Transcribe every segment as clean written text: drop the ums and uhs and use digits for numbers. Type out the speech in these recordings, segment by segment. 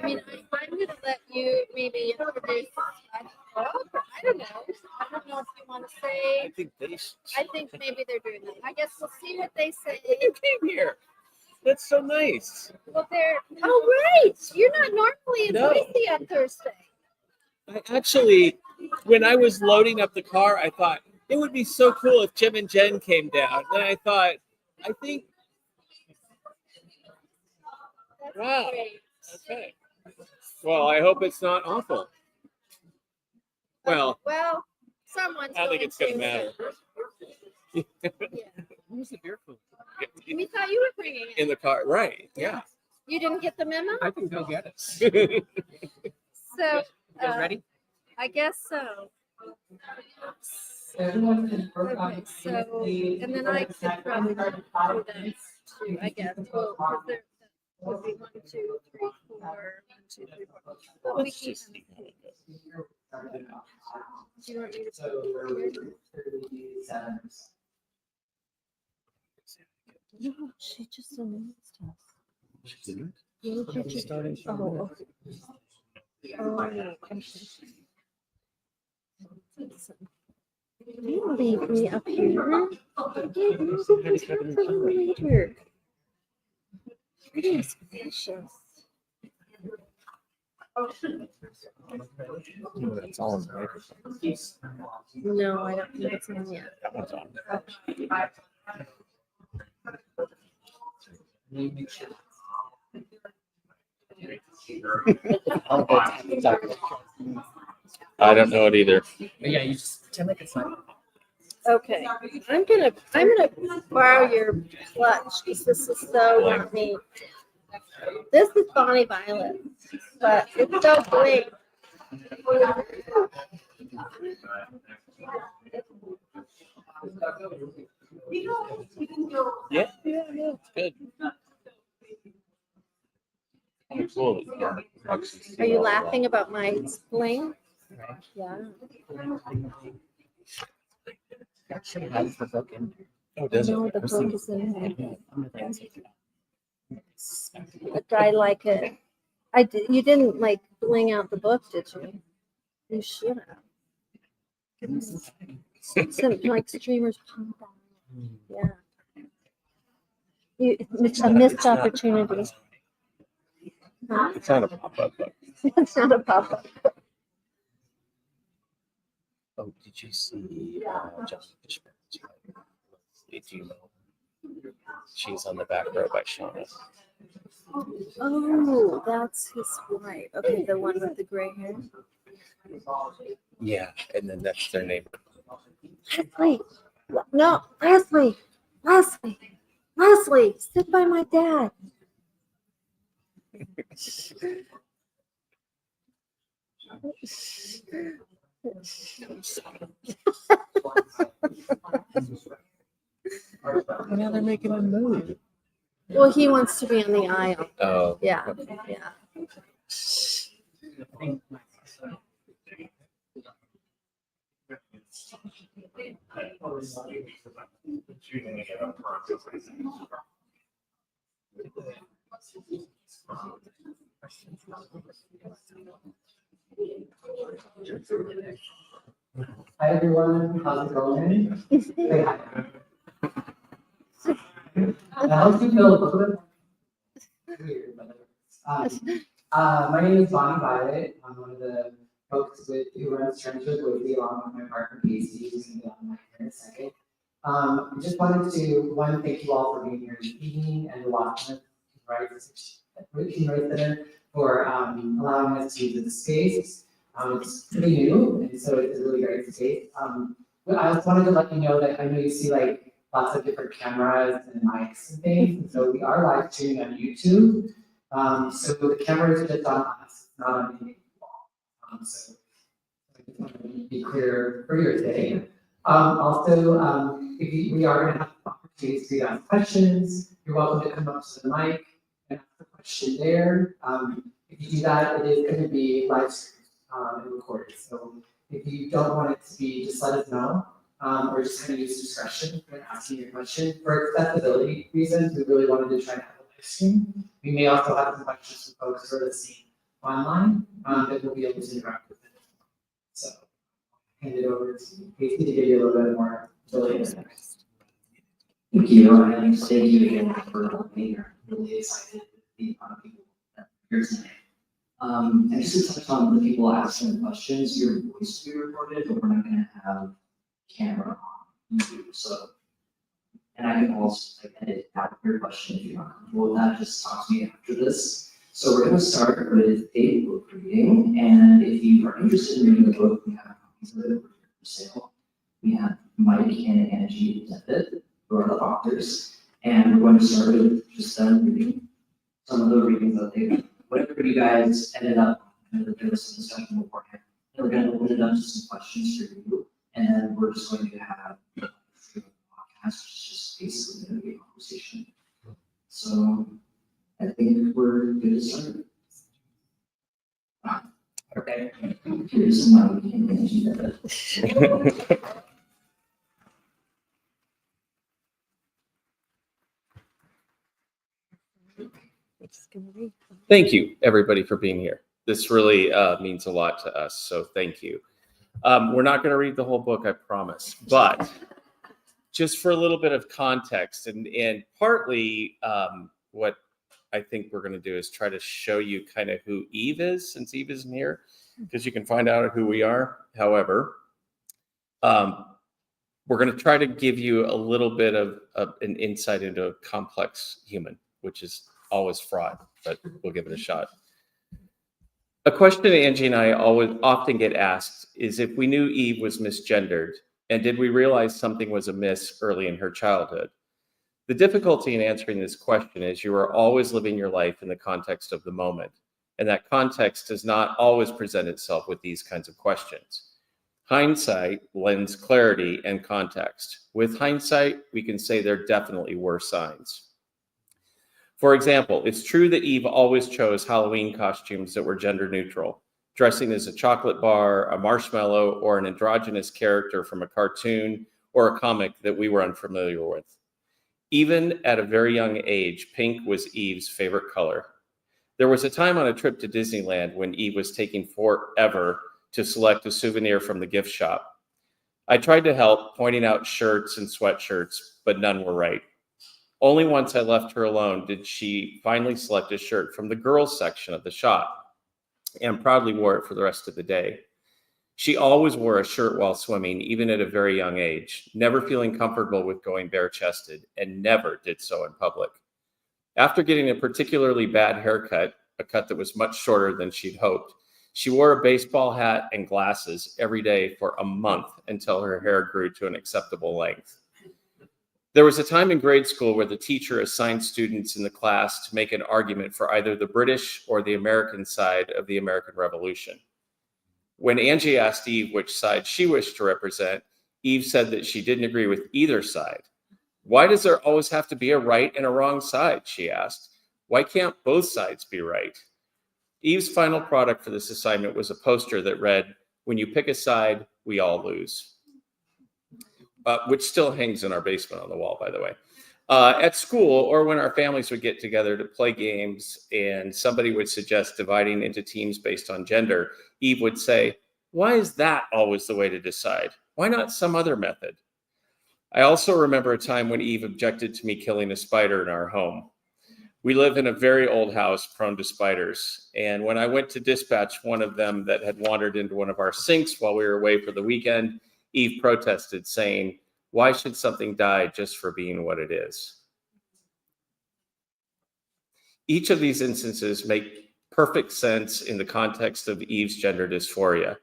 mean, I'm going to let you maybe introduce a book. I don't know. I don't know if you want to say. I think they should. I think maybe they're doing that. I guess we'll see what they say. You came here. That's so nice. Well, they're. Oh, right. You're not normally in Boise on Thursday. I actually, when I was loading up the car, I thought it would be so cool if Jim and Jen came down. And I thought, I think. That's Wow. great. Okay. Well, I hope it's not awful. Well, someone's I don't think it's going to matter. Yeah. Where's the beer food? We thought you were bringing it. In the car, right? Yeah. You didn't get the memo? I can go get it. So, You guys ready? I guess so. Okay, so, and then I could probably do that too, I guess. Well, because there would be 1, 2, 3, 4, 1, 2, 3, 4. But we keep them. Do you want me to No, she just announced us. She didn't? She's starting. Oh, okay. You leave me up here. Later. Goodness gracious. That's all in the microphone. No, I don't think it's on yet. That one's on. I don't know it either. But yeah, you just pretend like it's not. Okay, I'm gonna borrow your clutch because this is so not me. This is Bonnie Violet, but it's so big. Yeah, it's good. Cool. Are you laughing about my spling? Yeah. Actually has the book in there. Oh, does it? No, the book is in here. I'm gonna answer But I like it. You didn't like bling out the book, did you? You should have. Some like streamers pump out. Yeah. It's a missed opportunity. Huh? It's not a pop-up book. It's not a pop-up. Oh, did you see Justin Fishman? Did you know? She's on the back row by Shauna. Oh, that's his wife. Okay, the one with the gray hair. Yeah, and then that's their neighbor. Leslie. No, Leslie. Leslie, sit by my dad. Now they're making a move. Well, he wants to be on the aisle. Oh. Yeah. Hi everyone, how's it going? Say hi. How do you feel a little bit weird? My name is Bonnie Violet. I'm one of the folks who runs Trans Joy Boise along with my partner Pacey, who's going to be on the mic here in a second. I just wanted to, thank you all for being here this evening and the Wassmuth Center for allowing us to use the space. It's pretty new, and so it's a really great space. But I just wanted to let you know that I know you see like lots of different cameras and mics and things, and so we are live streaming on YouTube. So the camera is just on us, not on any people. So I just want to be clear for your today. Also, we are going to have opportunities for you to ask questions. You're welcome to come up to the mic and ask a question there. If you do that, it is going to be live streamed and recorded. So if you don't want it to be, just let us know. Or just kind of use discretion when asking your question. For accessibility reasons, we really wanted to try to have a live stream. We may also have some questions from folks who are listening online that we'll be able to interact with it. So hand it over to Pacey to give you a little bit more details. Thank you, and thank you again for being here. Really excited to be on people that are here tonight. And just to touch on the people asking questions, your voice will be recorded, but we're not going to have camera on you. So, and I can also edit out your question if you're not comfortable with that. Just talk to me after this. So we're going to start with a book reading, and if you are interested in reading the book, we have copies of it for sale. We have Mike and Angie Devitt, who are the authors, and we're going to start with just them reading some of the readings that they've done. Whatever you guys ended up, there was some discussion beforehand. And we're going to open it up to some questions for you, and then we're just going to have a podcast, which is just basically going to be a conversation. So I think we're good to start. Okay. Here's my energy. Thank you, everybody, for being here. This really means a lot to us, so thank you. We're not going to read the whole book, I promise, but just for a little bit of context, and partly what I think we're going to do is try to show you kind of who Eve is, since Eve isn't here, because you can find out who we are. However, we're going to try to give you a little bit of an insight into a complex human, which is always fraught, but we'll give it a shot. A question Angie and I often get asked is if we knew Eve was misgendered, and did we realize something was amiss early in her childhood? The difficulty in answering this question is you are always living your life in the context of the moment, and that context does not always present itself with these kinds of questions. Hindsight lends clarity and context. With hindsight, we can say there definitely were signs. For example, it's true that Eve always chose Halloween costumes that were gender neutral, dressing as a chocolate bar, a marshmallow, or an androgynous character from a cartoon or a comic that we were unfamiliar with. Even at a very young age, pink was Eve's favorite color. There was a time on a trip to Disneyland when Eve was taking forever to select a souvenir from the gift shop. I tried to help, pointing out shirts and sweatshirts, but none were right. Only once I left her alone did she finally select a shirt from the girls section of the shop, and proudly wore it for the rest of the day. She always wore a shirt while swimming, even at a very young age, never feeling comfortable with going bare-chested, and never did so in public. After getting a particularly bad haircut, a cut that was much shorter than she'd hoped, she wore a baseball hat and glasses every day for a month until her hair grew to an acceptable length. There was a time in grade school where the teacher assigned students in the class to make an argument for either the British or the American side of the American Revolution. When Angie asked Eve which side she wished to represent, Eve said that she didn't agree with either side. Why does there always have to be a right and a wrong side, she asked. Why can't both sides be right? Eve's final product for this assignment was a poster that read, "When you pick a side, we all lose." Which still hangs in our basement on the wall, by the way. At school, or when our families would get together to play games and somebody would suggest dividing into teams based on gender, Eve would say, "Why is that always the way to decide? Why not some other method?" I also remember a time when Eve objected to me killing a spider in our home. We live in a very old house prone to spiders, and when I went to dispatch one of them that had wandered into one of our sinks while we were away for the weekend, Eve protested, saying, "Why should something die just for being what it is?" Each of these instances make perfect sense in the context of Eve's gender dysphoria.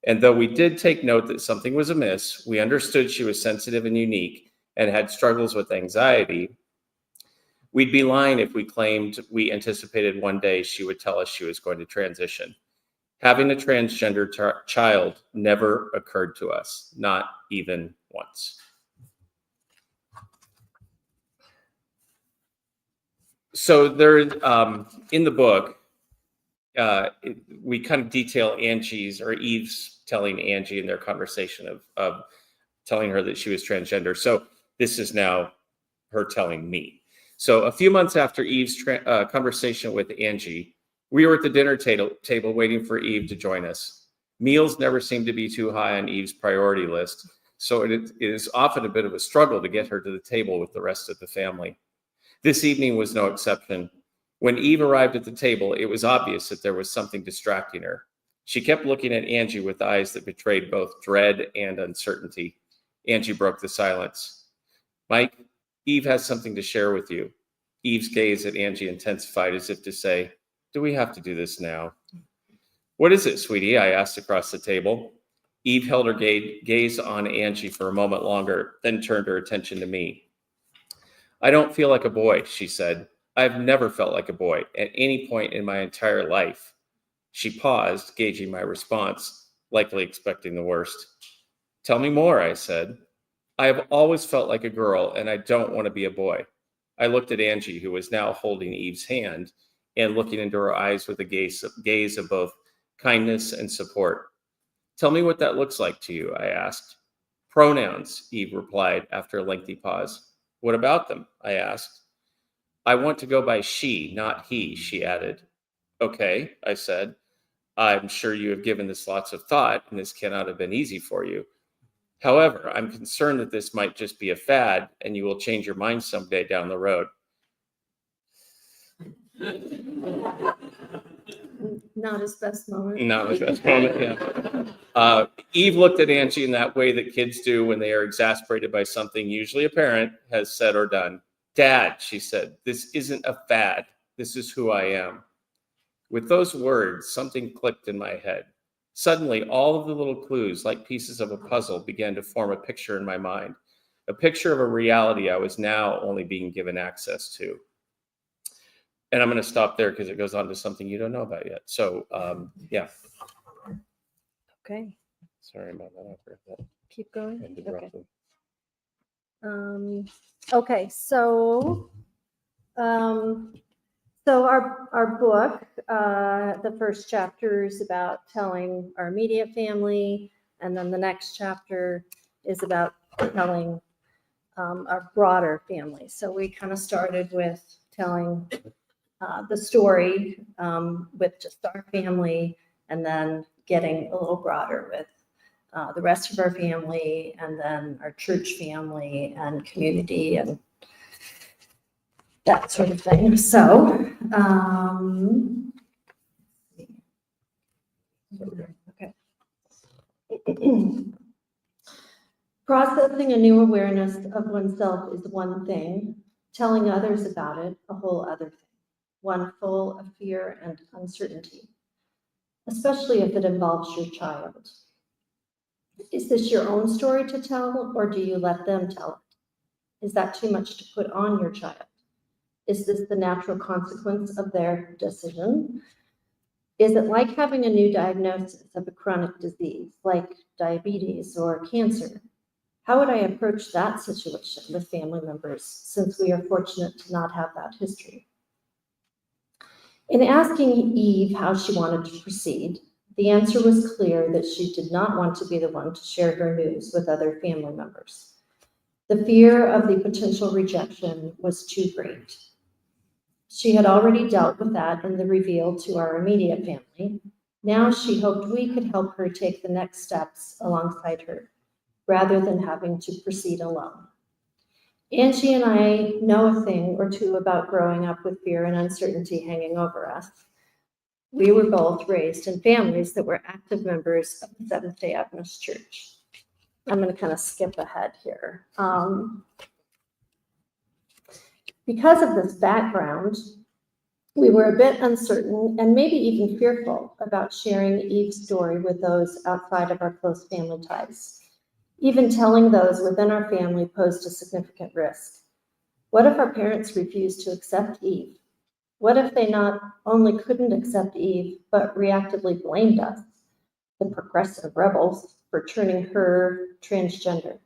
And though we did take note that something was amiss, we understood she was sensitive and unique and had struggles with anxiety. We'd be lying if we claimed we anticipated one day she would tell us she was going to transition. Having a transgender child never occurred to us, not even once. So there, in the book, we kind of detail Angie's or Eve's telling Angie in their conversation of telling her that she was transgender. So this is now her telling me. So a few months after Eve's conversation with Angie, We were at the dinner table waiting for Eve to join us. Meals never seem to be too high on Eve's priority list, so it is often a bit of a struggle to get her to the table with the rest of the family. This evening was no exception. When Eve arrived at the table, it was obvious that there was something distracting her. She kept looking at Angie with eyes that betrayed both dread and uncertainty. Angie broke the silence. Mike, Eve has something to share with you. Eve's gaze at Angie intensified as if to say, do we have to do this now? What is it, sweetie? I asked across the table. Eve held her gaze on Angie for a moment longer, then turned her attention to me. I don't feel like a boy, she said. I've never felt like a boy at any point in my entire life. She paused, gauging my response, likely expecting the worst. Tell me more, I said. I have always felt like a girl, and I don't want to be a boy. I looked at Angie, who was now holding Eve's hand and looking into her eyes with a gaze of both kindness and support. Tell me what that looks like to you, I asked. Pronouns, Eve replied after a lengthy pause. What about them? I asked. I want to go by she, not he, she added. Okay, I said. I'm sure you have given this lots of thought, and this cannot have been easy for you. However, I'm concerned that this might just be a fad, and you will change your mind someday down the road. Not his best moment. Not his best moment, yeah. Eve looked at Angie in that way that kids do when they are exasperated by something usually a parent has said or done. Dad, she said, this isn't a fad. This is who I am. With those words, something clicked in my head. Suddenly, all of the little clues, like pieces of a puzzle, began to form a picture in my mind, a picture of a reality I was now only being given access to. And I'm going to stop there because it goes on to something you don't know about yet. So, yeah. Okay, Sorry about that. I forgot that. keep going. Ended Okay. roughly. Okay, so our book, the first chapter is about telling our immediate family, and then the next chapter is about telling our broader family. So we kind of started with telling the story with just our family, and then getting a little broader with the rest of our family, and then our church family and community and that sort of thing. So, okay. Processing a new awareness of oneself is one thing, telling others about it a whole other thing, one full of fear and uncertainty, especially if it involves your child. Is this your own story to tell, or do you let them tell it? Is that too much to put on your child? Is this the natural consequence of their decision? Is it like having a new diagnosis of a chronic disease, like diabetes or cancer? How would I approach that situation with family members, since we are fortunate to not have that history? In asking Eve how she wanted to proceed, the answer was clear that she did not want to be the one to share her news with other family members. The fear of the potential rejection was too great. She had already dealt with that in the reveal to our immediate family. Now she hoped we could help her take the next steps alongside her, rather than having to proceed alone. Angie and I know a thing or two about growing up with fear and uncertainty hanging over us. We were both raised in families that were active members of the Seventh-day Adventist Church. I'm going to kind of skip ahead here. Because of this background, we were a bit uncertain and maybe even fearful about sharing Eve's story with those outside of our close family ties. Even telling those within our family posed a significant risk. What if our parents refused to accept Eve? What if they not only couldn't accept Eve, but reactively blamed us, the progressive rebels, for turning her transgender?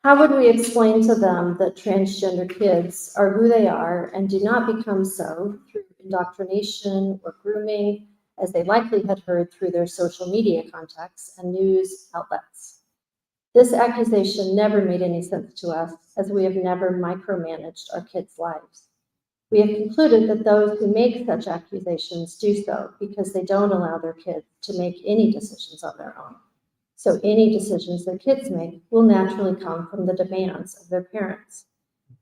How would we explain to them that transgender kids are who they are and do not become so through indoctrination or grooming, as they likely had heard through their social media contacts and news outlets? This accusation never made any sense to us, as we have never micromanaged our kids' lives. We have concluded that those who make such accusations do so because they don't allow their kids to make any decisions on their own. So any decisions their kids make will naturally come from the demands of their parents.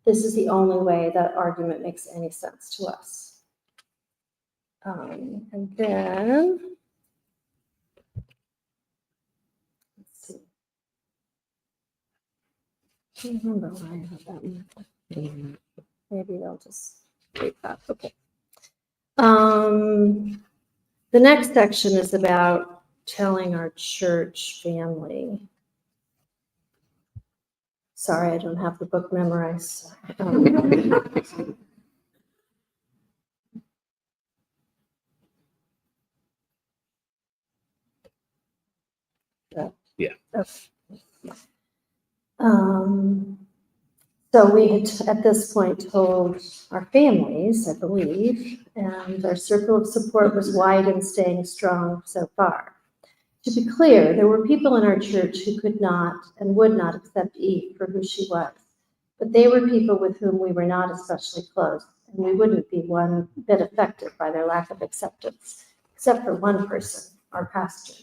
This is the only way that argument makes any sense to us. And then, let's see. I can't remember why I have that one. Maybe they'll just take that. Okay. The next section is about telling our church family. Sorry, I don't have the book memorized. Yeah. Okay. So we had at this point told our families, I believe, and our circle of support was wide and staying strong so far. To be clear, there were people in our church who could not and would not accept Eve for who she was, but they were people with whom we were not especially close, and we wouldn't be one bit affected by their lack of acceptance, except for one person, our pastor.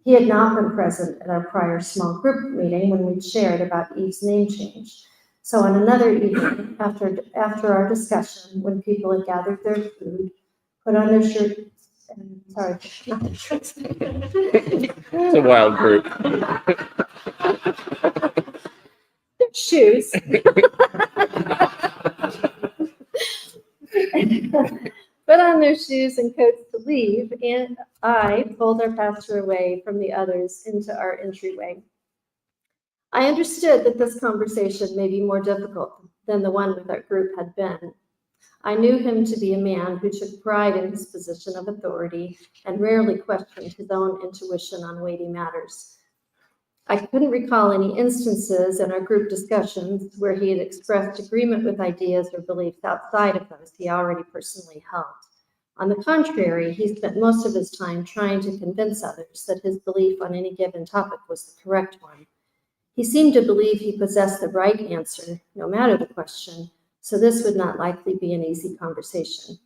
He had not been present at our prior small group meeting when we shared about Eve's name change. So on another evening, after our discussion, when people had gathered their food, put on their shirts, and sorry, not their shirts. It's a wild group. Their shoes. Put on their shoes and coats to leave, and I pulled our pastor away from the others into our entryway. I understood that this conversation may be more difficult than the one with our group had been. I knew him to be a man who took pride in his position of authority and rarely questioned his own intuition on weighty matters. I couldn't recall any instances in our group discussions where he had expressed agreement with ideas or beliefs outside of those he already personally held. On the contrary, he spent most of his time trying to convince others that his belief on any given topic was the correct one. He seemed to believe he possessed the right answer, no matter the question, so this would not likely be an easy conversation.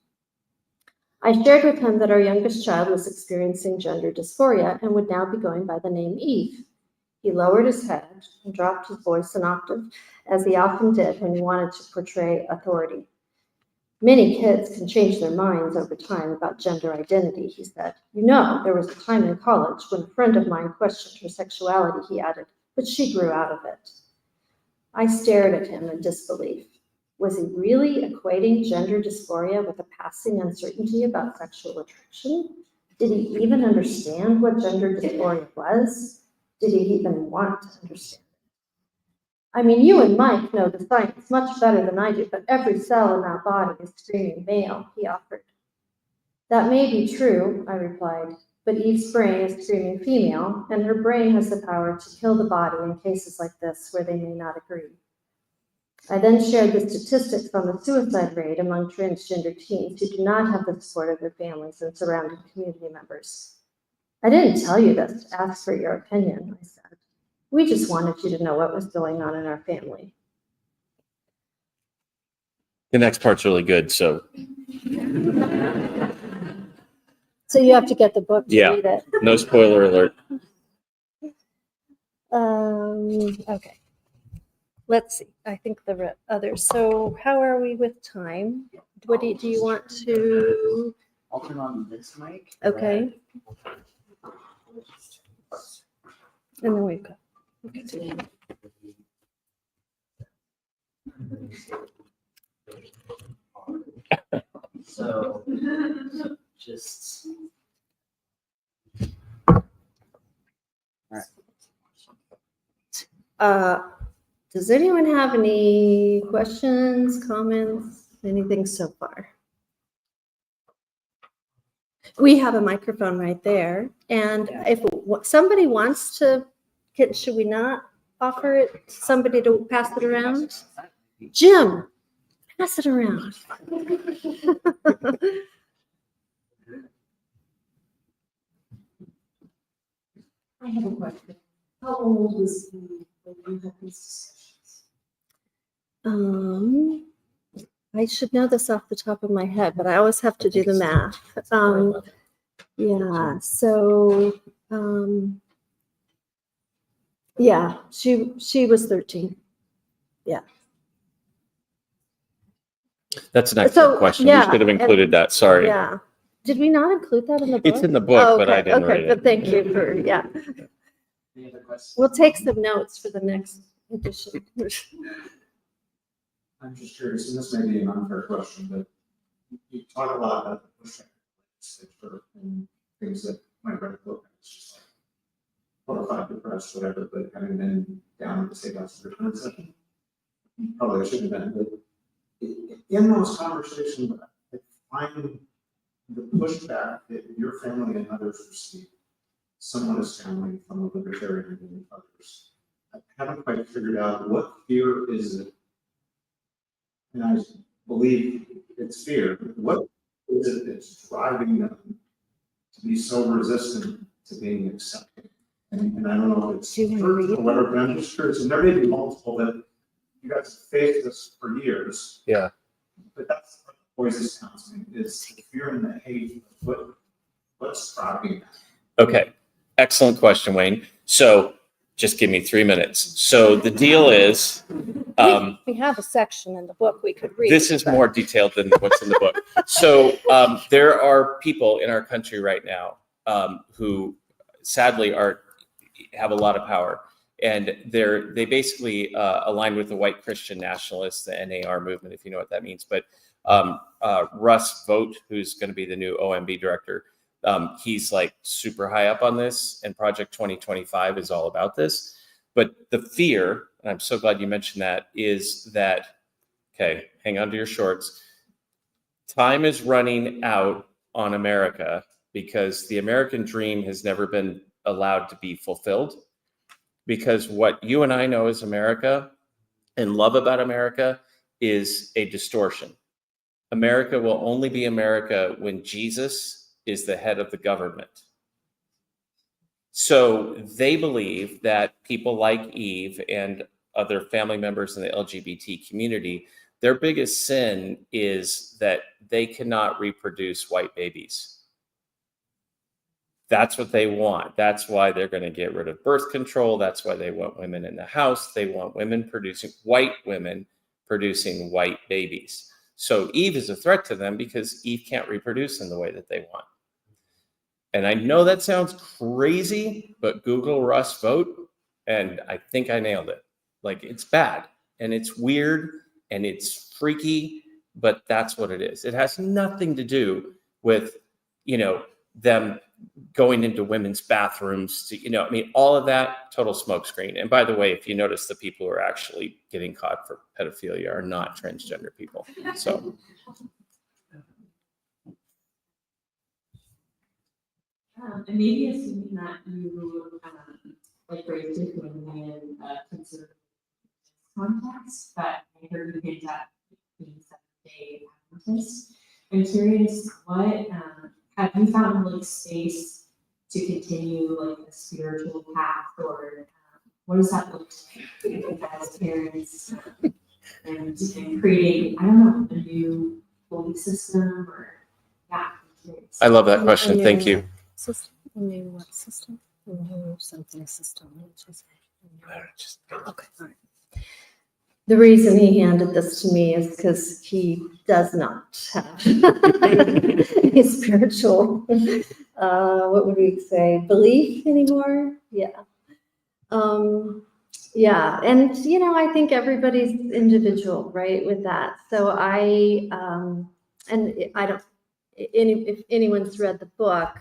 I shared with him that our youngest child was experiencing gender dysphoria and would now be going by the name Eve. He lowered his head and dropped his voice an octave, as he often did when he wanted to portray authority. Many kids can change their minds over time about gender identity, he said. You know, there was a time in college when a friend of mine questioned her sexuality, he added, but she grew out of it. I stared at him in disbelief. Was he really equating gender dysphoria with a passing uncertainty about sexual attraction? Did he even understand what gender dysphoria was? Did he even want to understand it? I mean, you and Mike know the science much better than I do, but every cell in that body is screaming male, he offered. That may be true, I replied, but Eve's brain is screaming female, and her brain has the power to kill the body in cases like this where they may not agree. I then shared the statistics on the suicide rate among transgender teens who do not have the support of their families and surrounding community members. I didn't tell you this to ask for your opinion, I said. We just wanted you to know what was going on in our family. The next part's really good, so So you have to get the book to read it. no spoiler alert. Okay. Let's see. I think the others. So how are we with time? What do you want to? I'll turn on this mic. Okay. And then we've got. So just. Does anyone have any questions, comments, anything so far? We have a microphone right there, and if somebody wants to, should we not offer it to somebody to pass it around? Jim, pass it around. I have a question. How old was he when you had these discussions? I should know this off the top of my head, but I always have to do the math. Yeah, so, yeah, she was 13. That's an excellent So, question. yeah, We should have included and- that. Sorry. Yeah. Did we not include that in the book? It's in the book, Oh, but I okay, didn't okay, read but it. thank you for, yeah. Any other questions? We'll take some notes for the next edition. I'm just curious, and this may be an unfair question, but you talk a lot about the pushback legislature and things that might write a book. It's just like, horrified, depressed, whatever, but having been down at the state house for return session, probably I shouldn't have been, but in those conversations, I find the pushback that your family and others receive, someone is family from a libertarian and others. I haven't quite figured out what fear is it. And I believe it's fear. What is it that's driving them to be so resistant to being accepted? And I don't know if it's Do you wanna church read or whatever, but I'm just curious. And there may be multiple that you guys have faced this for years. Yeah. But that's what Boise's counseling is the fear and the hate. What's driving that? Okay. Excellent question, Wayne. So just give me 3 minutes. So the deal is, We have a section in the book we could read. this is but- more detailed than what's in the book. So there are people in our country right now who sadly have a lot of power. And they basically align with the white Christian nationalists, the NAR movement, if you know what that means. But Russ Vogt, who's going to be the new OMB director, he's like super high up on this, and Project 2025 is all about this. But the fear, and I'm so glad you mentioned that, is that, okay, hang on to your shorts. Time is running out on America because the American dream has never been allowed to be fulfilled. Because what you and I know as America and love about America is a distortion. America will only be America when Jesus is the head of the government. So they believe that people like Eve and other family members in the LGBT community, their biggest sin is that they cannot reproduce white babies. That's what they want. That's why they're going to get rid of birth control. That's why they want women in the house. They want white women producing white babies. So Eve is a threat to them because Eve can't reproduce in the way that they want. And I know that sounds crazy, but Google Russ Vogt, and I think I nailed it. Like, it's bad and it's weird and it's freaky, but that's what it is. It has nothing to do with, them going into women's bathrooms to, all of that, total smokescreen. And by the way, if you notice, the people who are actually getting caught for pedophilia are not transgender people. So. And maybe assuming that you raised it in a conservative context, but I heard you hint at being 7-day Adventist. I'm curious, what have you found space to continue a spiritual path, or what does that look like as parents and creating, I don't know, a new belief system or I'm curious. I love that question. Thank you. System, a new what system? A new something system. Okay, all right. The reason he handed this to me is because he does not have a spiritual, what would we say, belief anymore? Yeah. Yeah, and I think everybody's individual, right, with that. So I don't, if anyone's read the book,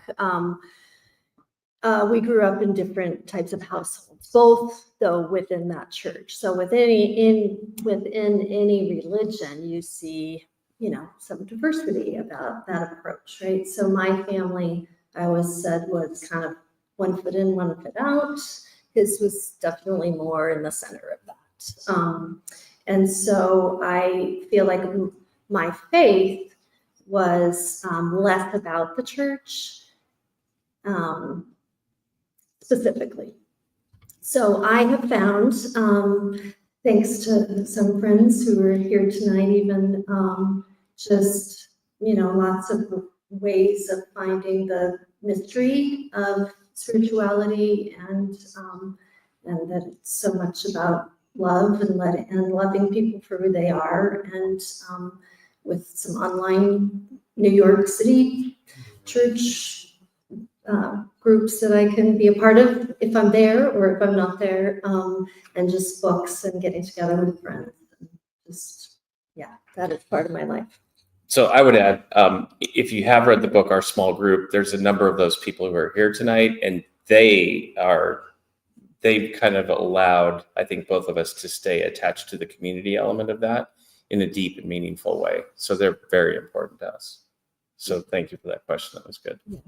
we grew up in different types of households, both though within that church. So within any religion, you see, some diversity about that approach, right? So my family, I always said, was kind of one foot in, one foot out. His was definitely more in the center of that. And so I feel like my faith was less about the church specifically. So I have found thanks to some friends who are here tonight, even just, lots of ways of finding the mystery of spirituality, and that it's so much about love and loving people for who they are, and with some online New York City church groups that I can be a part of if I'm there or if I'm not there, and just books and getting together with friends. Just, yeah, that is part of my life. So I would add, if you have read the book, Our Small Group, there's a number of those people who are here tonight, and they've kind of allowed, I think, both of us to stay attached to the community element of that in a deep and meaningful way. So they're very important to us. So thank you for that question. That was good. Yeah.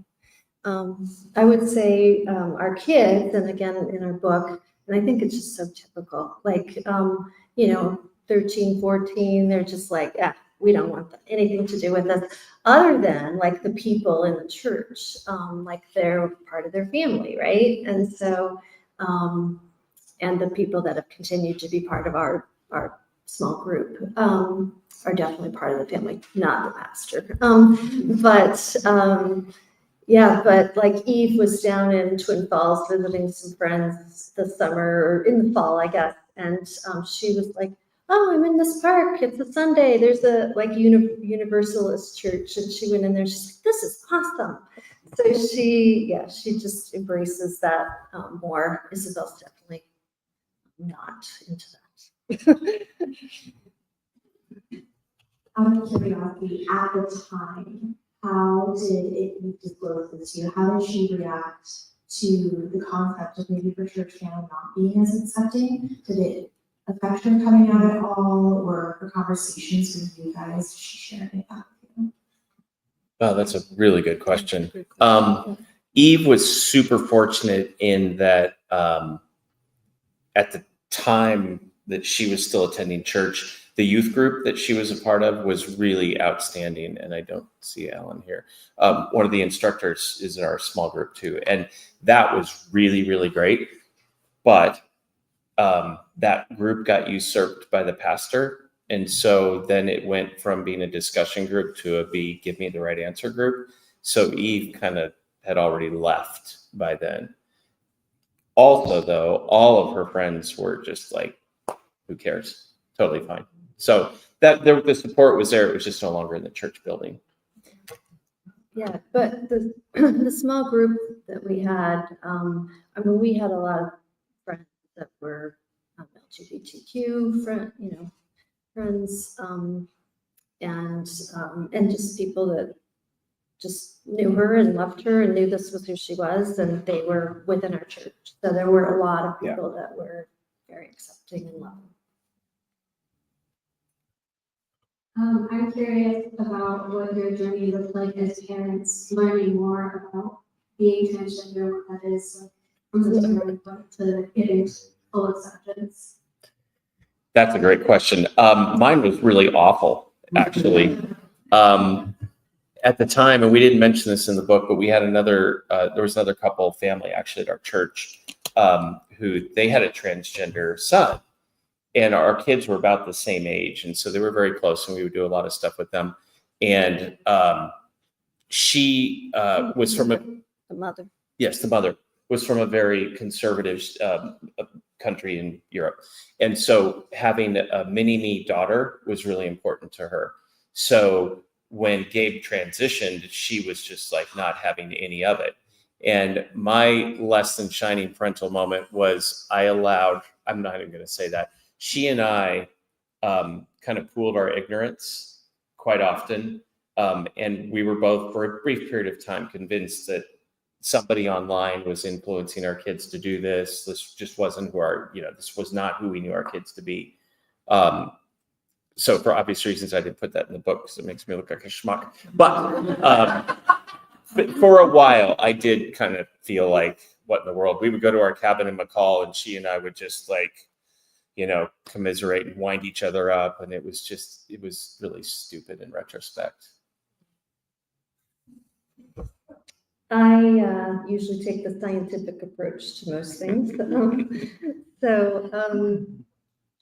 I would say our kids, and again in our book, and I think it's just so typical, like, 13, 14, they're just like, we don't want anything to do with us, other than like the people in the church, like they're part of their family, right? And so, and the people that have continued to be part of our small group are definitely part of the family, not the pastor. Yeah, but like Eve was down in Twin Falls visiting some friends this summer, or in the fall, I guess. And she was like, oh, I'm in this park. It's a Sunday. There's a like Universalist church. And she went in there. She's like, this is awesome. So she just embraces that more. Isabel's definitely not into that. Out of curiosity, at the time, how did it disclose this to you? How did she react to the concept of maybe her church family not being as accepting? Did it affect her coming out at all, or her conversations with you guys? Did she share any of that with you? Oh, that's a really good question. Eve was super fortunate in that at the time that she was still attending church, the youth group that she was a part of was really outstanding. And I don't see Alan here. One of the instructors is in our small group too. And that was really, really great. But that group got usurped by the pastor. And so then it went from being a discussion group to a give me the right answer group. So Eve kind of had already left by then. Also, though, all of her friends were just like, who cares? Totally fine. So the support was there. It was just no longer in the church building. Yeah, but the small group that we had, we had a lot of friends that were LGBTQ friends, and just people that just knew her and loved her and knew this was who she was, and they were within our church. So there were a lot of people that were very accepting and loving. I'm curious about what your journey looked like as parents, learning more about being transgender, what that is, like, from the starting point to getting full acceptance. That's a great question. Mine was really awful, actually. At the time, and we didn't mention this in the book, but we had there was another couple family actually at our church who they had a transgender son. And our kids were about the same age. And so they were very close, and we would do a lot of stuff with them. And she was from the mother. Yes, the mother was from a very conservative country in Europe. And so having a mini-me daughter was really important to her. So when Gabe transitioned, she was just like not having any of it. And my less than shining parental moment was I'm not even going to say that. She and I kind of pooled our ignorance quite often. And we were both, for a brief period of time, convinced that somebody online was influencing our kids to do this. This just wasn't this was not who we knew our kids to be. So for obvious reasons, I didn't put that in the book because it makes me look like a schmuck. But for a while, I did kind of feel like, what in the world? We would go to our cabin in McCall, and she and I would just commiserate and wind each other up. And it was really stupid in retrospect. I usually take the scientific approach to most things.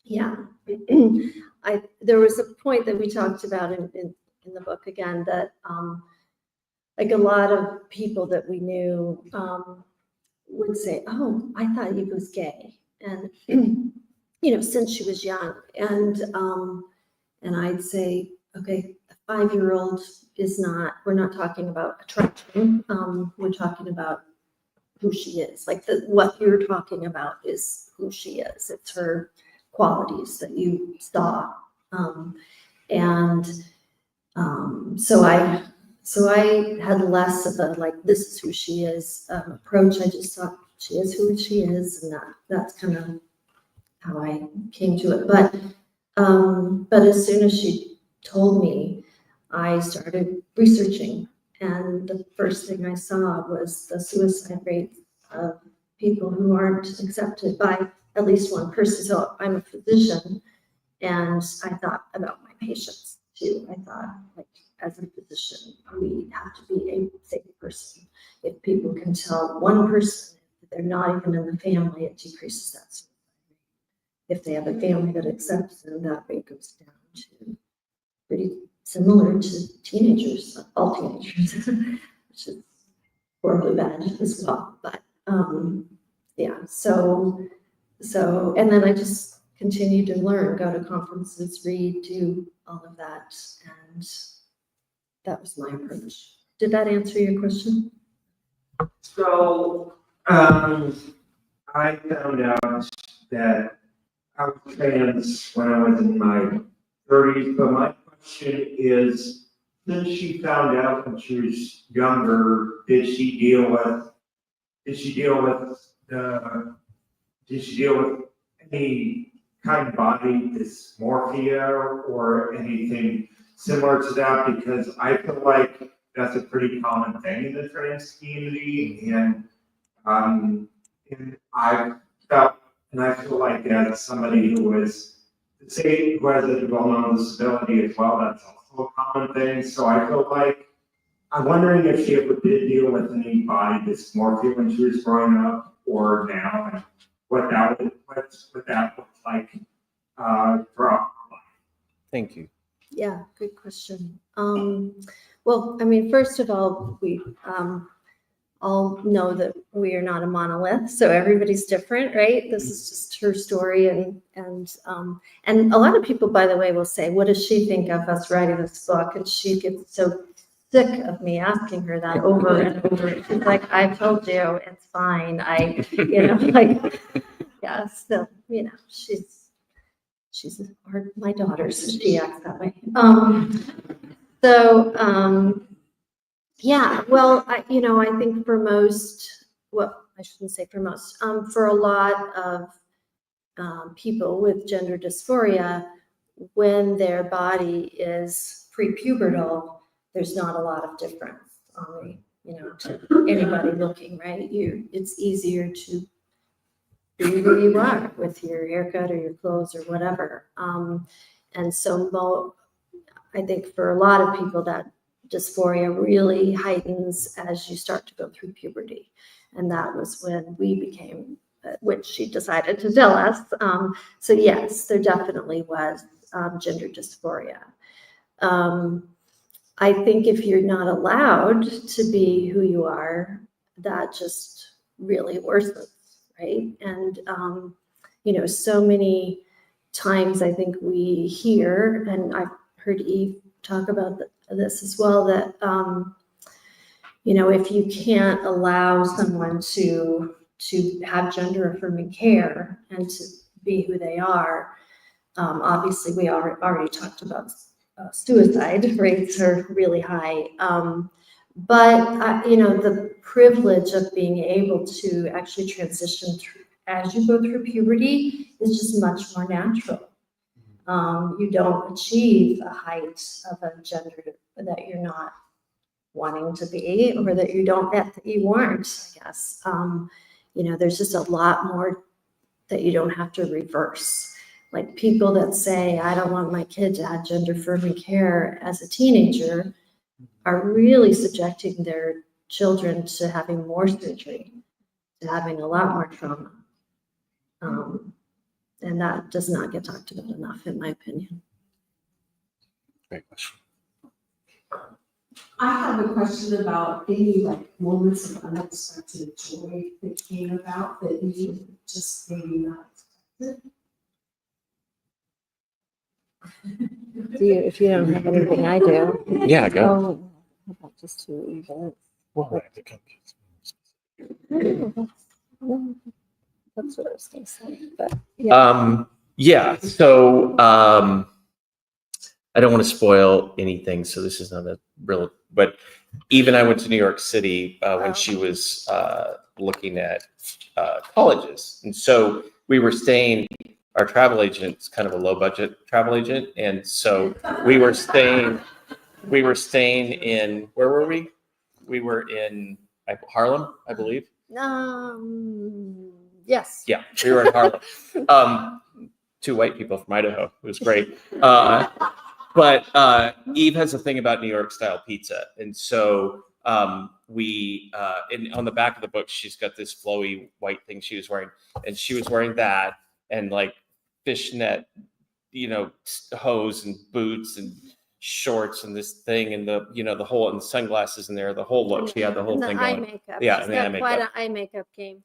Yeah. There was a point that we talked about in the book again that like a lot of people that we knew would say, "Oh, I thought he was gay," and since she was young, and I'd say, "Okay, a 5-year-old is not. We're not talking about attraction. We're talking about who she is. Like what you're talking about is who she is. It's her qualities that you saw, and." So I had less of a like, this is who she is approach. I just thought she is who she is, and that's kind of how I came to it. But as soon as she told me, I started researching, and the first thing I saw was the suicide rate of people who aren't accepted by at least one person. So I'm a physician, and I thought about my patients too. I thought, like, as a physician, we have to be a safe person. If people can tell one person that they're not even in the family, it decreases that suicide rate. If they have a family that accepts them, that rate goes down to pretty similar to teenagers, all teenagers, which is horribly bad as well. But yeah, so and then I just continue to learn, go to conferences, read, do all of that, and that was my approach. Did that answer your question? So, I found out that I was trans when I was in my 30s, but my question is, since she found out when she was younger, did she deal with any kind of body dysmorphia or anything similar to that? Because I feel like that's a pretty common thing in the trans community, and I feel like as somebody who has a developmental disability as well, that's also a common thing. So I feel like I'm wondering if she ever did deal with any body dysmorphia when she was growing up or now, and what that looks like throughout her life. Thank you. Yeah, good question. Well, I mean, first of all, we all know that we are not a monolith, so everybody's different, right? This is just her story, and a lot of people, by the way, will say, "What does she think of us writing this book?" And she gets so sick of me asking her that over and over. She's like, "I told you, it's fine." Like, yeah, still, she's my daughter, so she acts that way. Yeah, well, I think for most, well, I shouldn't say for most, for a lot of people with gender dysphoria, when their body is prepubertal, there's not a lot of difference on to anybody looking, right? It's easier to be who you are with your haircut or your clothes or whatever. And so I think for a lot of people that dysphoria really heightens as you start to go through puberty. And that was when we became, which she decided to tell us. So yes, there definitely was gender dysphoria. I think if you're not allowed to be who you are, that just really worsens, right? And, so many times I think we hear, and I've heard Eve talk about this as well, that, if you can't allow someone to have gender affirming care and to be who they are, obviously we already talked about suicide rates are really high. But the privilege of being able to actually transition through as you go through puberty is just much more natural. You don't achieve a height of a gender that you're not wanting to be, or that you weren't, I guess. There's just a lot more that you don't have to reverse. Like people that say, "I don't want my kid to have gender affirming care as a teenager," are really subjecting their children to having more surgery, to having a lot more trauma. And that does not get talked about enough, in my opinion. Great question. I have a question about any like moments of unexpected joy that came about that you just maybe not expected. If you don't have anything, I do. Yeah, go. Oh, how about just 2 events? That's what I was going to say. But Yeah. So I don't want to spoil anything, so this is not a real. But Eve and I went to New York City when she was looking at colleges, and so we were staying. Our travel agent's kind of a low budget travel agent, and so we were staying. We were staying in, where were we? We were in Harlem, I believe. yes. Yeah, we were in Harlem. 2 white people from Idaho. It was great. But Eve has a thing about New York style pizza. And so on the back of the book, she's got this flowy white thing she was wearing. And she was wearing that and like fishnet, hose and boots and shorts and this thing and the whole, and sunglasses in there, the whole look. She had the whole And thing the eye going. makeup. Yeah, She's and the eye got quite makeup. an eye makeup game.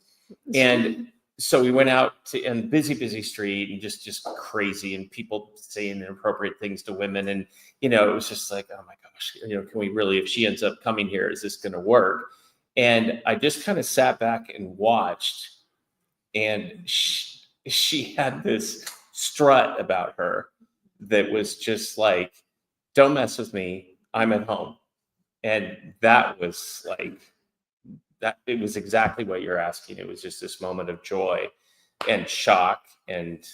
And so we went out to in busy street and just crazy, and people saying inappropriate things to women, and it was just like, oh my gosh, can we really, if she ends up coming here, is this going to work? And I just kind of sat back and watched, and she had this strut about her that was just like, don't mess with me, I'm at home. And that was like, that it was exactly what you're asking. It was just this moment of joy and shock and,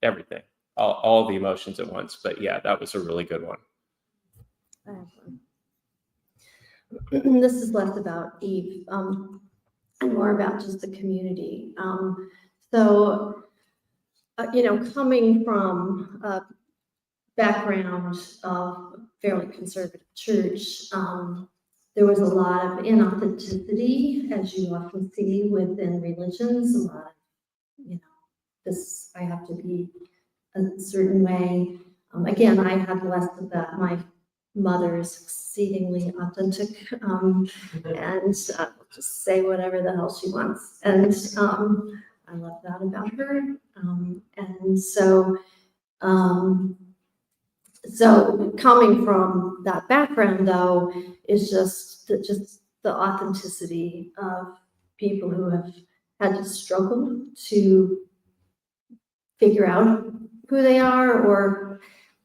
everything, all the emotions at once. But yeah, that was a really good one. This is less about Eve, and more about just the community. Coming from a background of fairly conservative church, there was a lot of inauthenticity, as you often see within religions. A lot of, this, I have to be a certain way. Again, I had less of that. My mother is exceedingly authentic, and just say whatever the hell she wants. And I love that about her. So coming from that background, though, is just the authenticity of people who have had to struggle to figure out who they are, or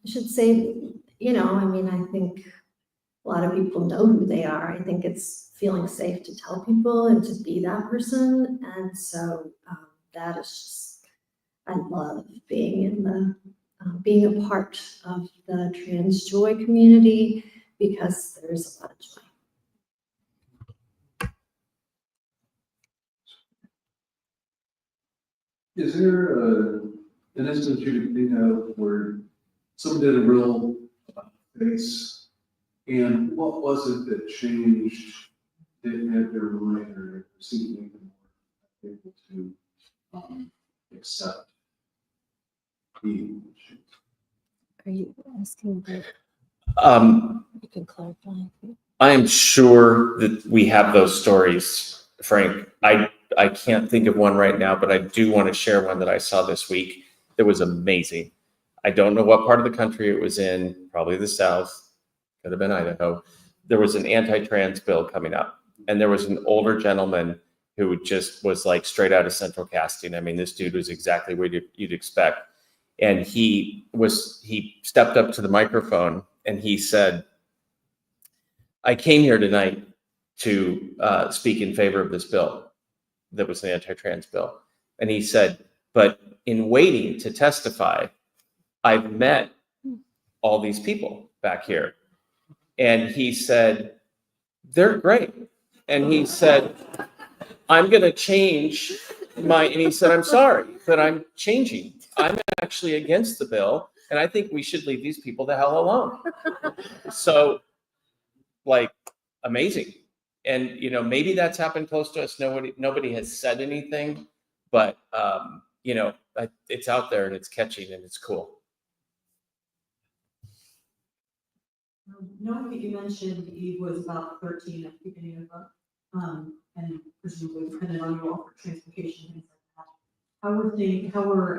I should say, I think a lot of people know who they are. I think it's feeling safe to tell people and to be that person. And so that is just, I love being being a part of the Trans Joy community, because there's a lot of joy. Is there an instance you can think of where someone did a real face, and what was it that changed, didn't have their mind or seemed even more able to accept the? Are you asking about, you can clarify? I am sure that we have those stories, Frank. I can't think of one right now, but I do want to share one that I saw this week that was amazing. I don't know what part of the country it was in, probably the South, could have been Idaho. There was an anti-trans bill coming up, and there was an older gentleman who just was like straight out of Central Casting. I mean, this dude was exactly what you'd expect. And he stepped up to the microphone and he said, I came here tonight to speak in favor of this bill that was an anti-trans bill. And he said, but in waiting to testify, I've met all these people back here. And he said, they're great. And he said, I'm going to change and he said, I'm sorry, but I'm changing. I'm actually against the bill, and I think we should leave these people the hell alone. So, amazing. And, maybe that's happened close to us. Nobody has said anything, but, it's out there and it's catching and it's cool. Knowing that you mentioned Eve was about 13 at the beginning of the book, and presumably dependent on you all for transportation, things like that. How were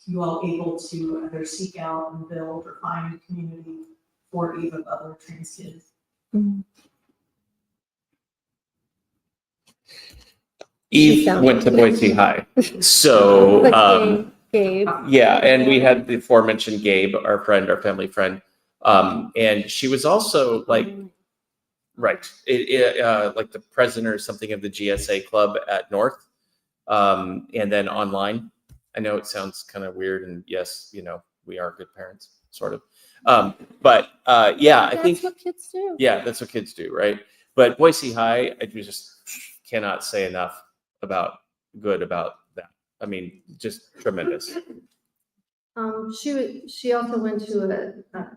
you all able to either seek out and build or find a community for Eve of other trans kids? Eve went to Boise High. So, But Gabe. yeah, and we had the aforementioned Gabe, our friend, our family friend. And she was also like, right, like the president or something of the GSA club at North. And then online. I know it sounds kind of weird, and yes, we are good parents, sort of. But yeah, I think that's what kids do. Yeah, that's what kids do, right? But Boise High, I just cannot say enough about that. I mean, just tremendous. She also went to a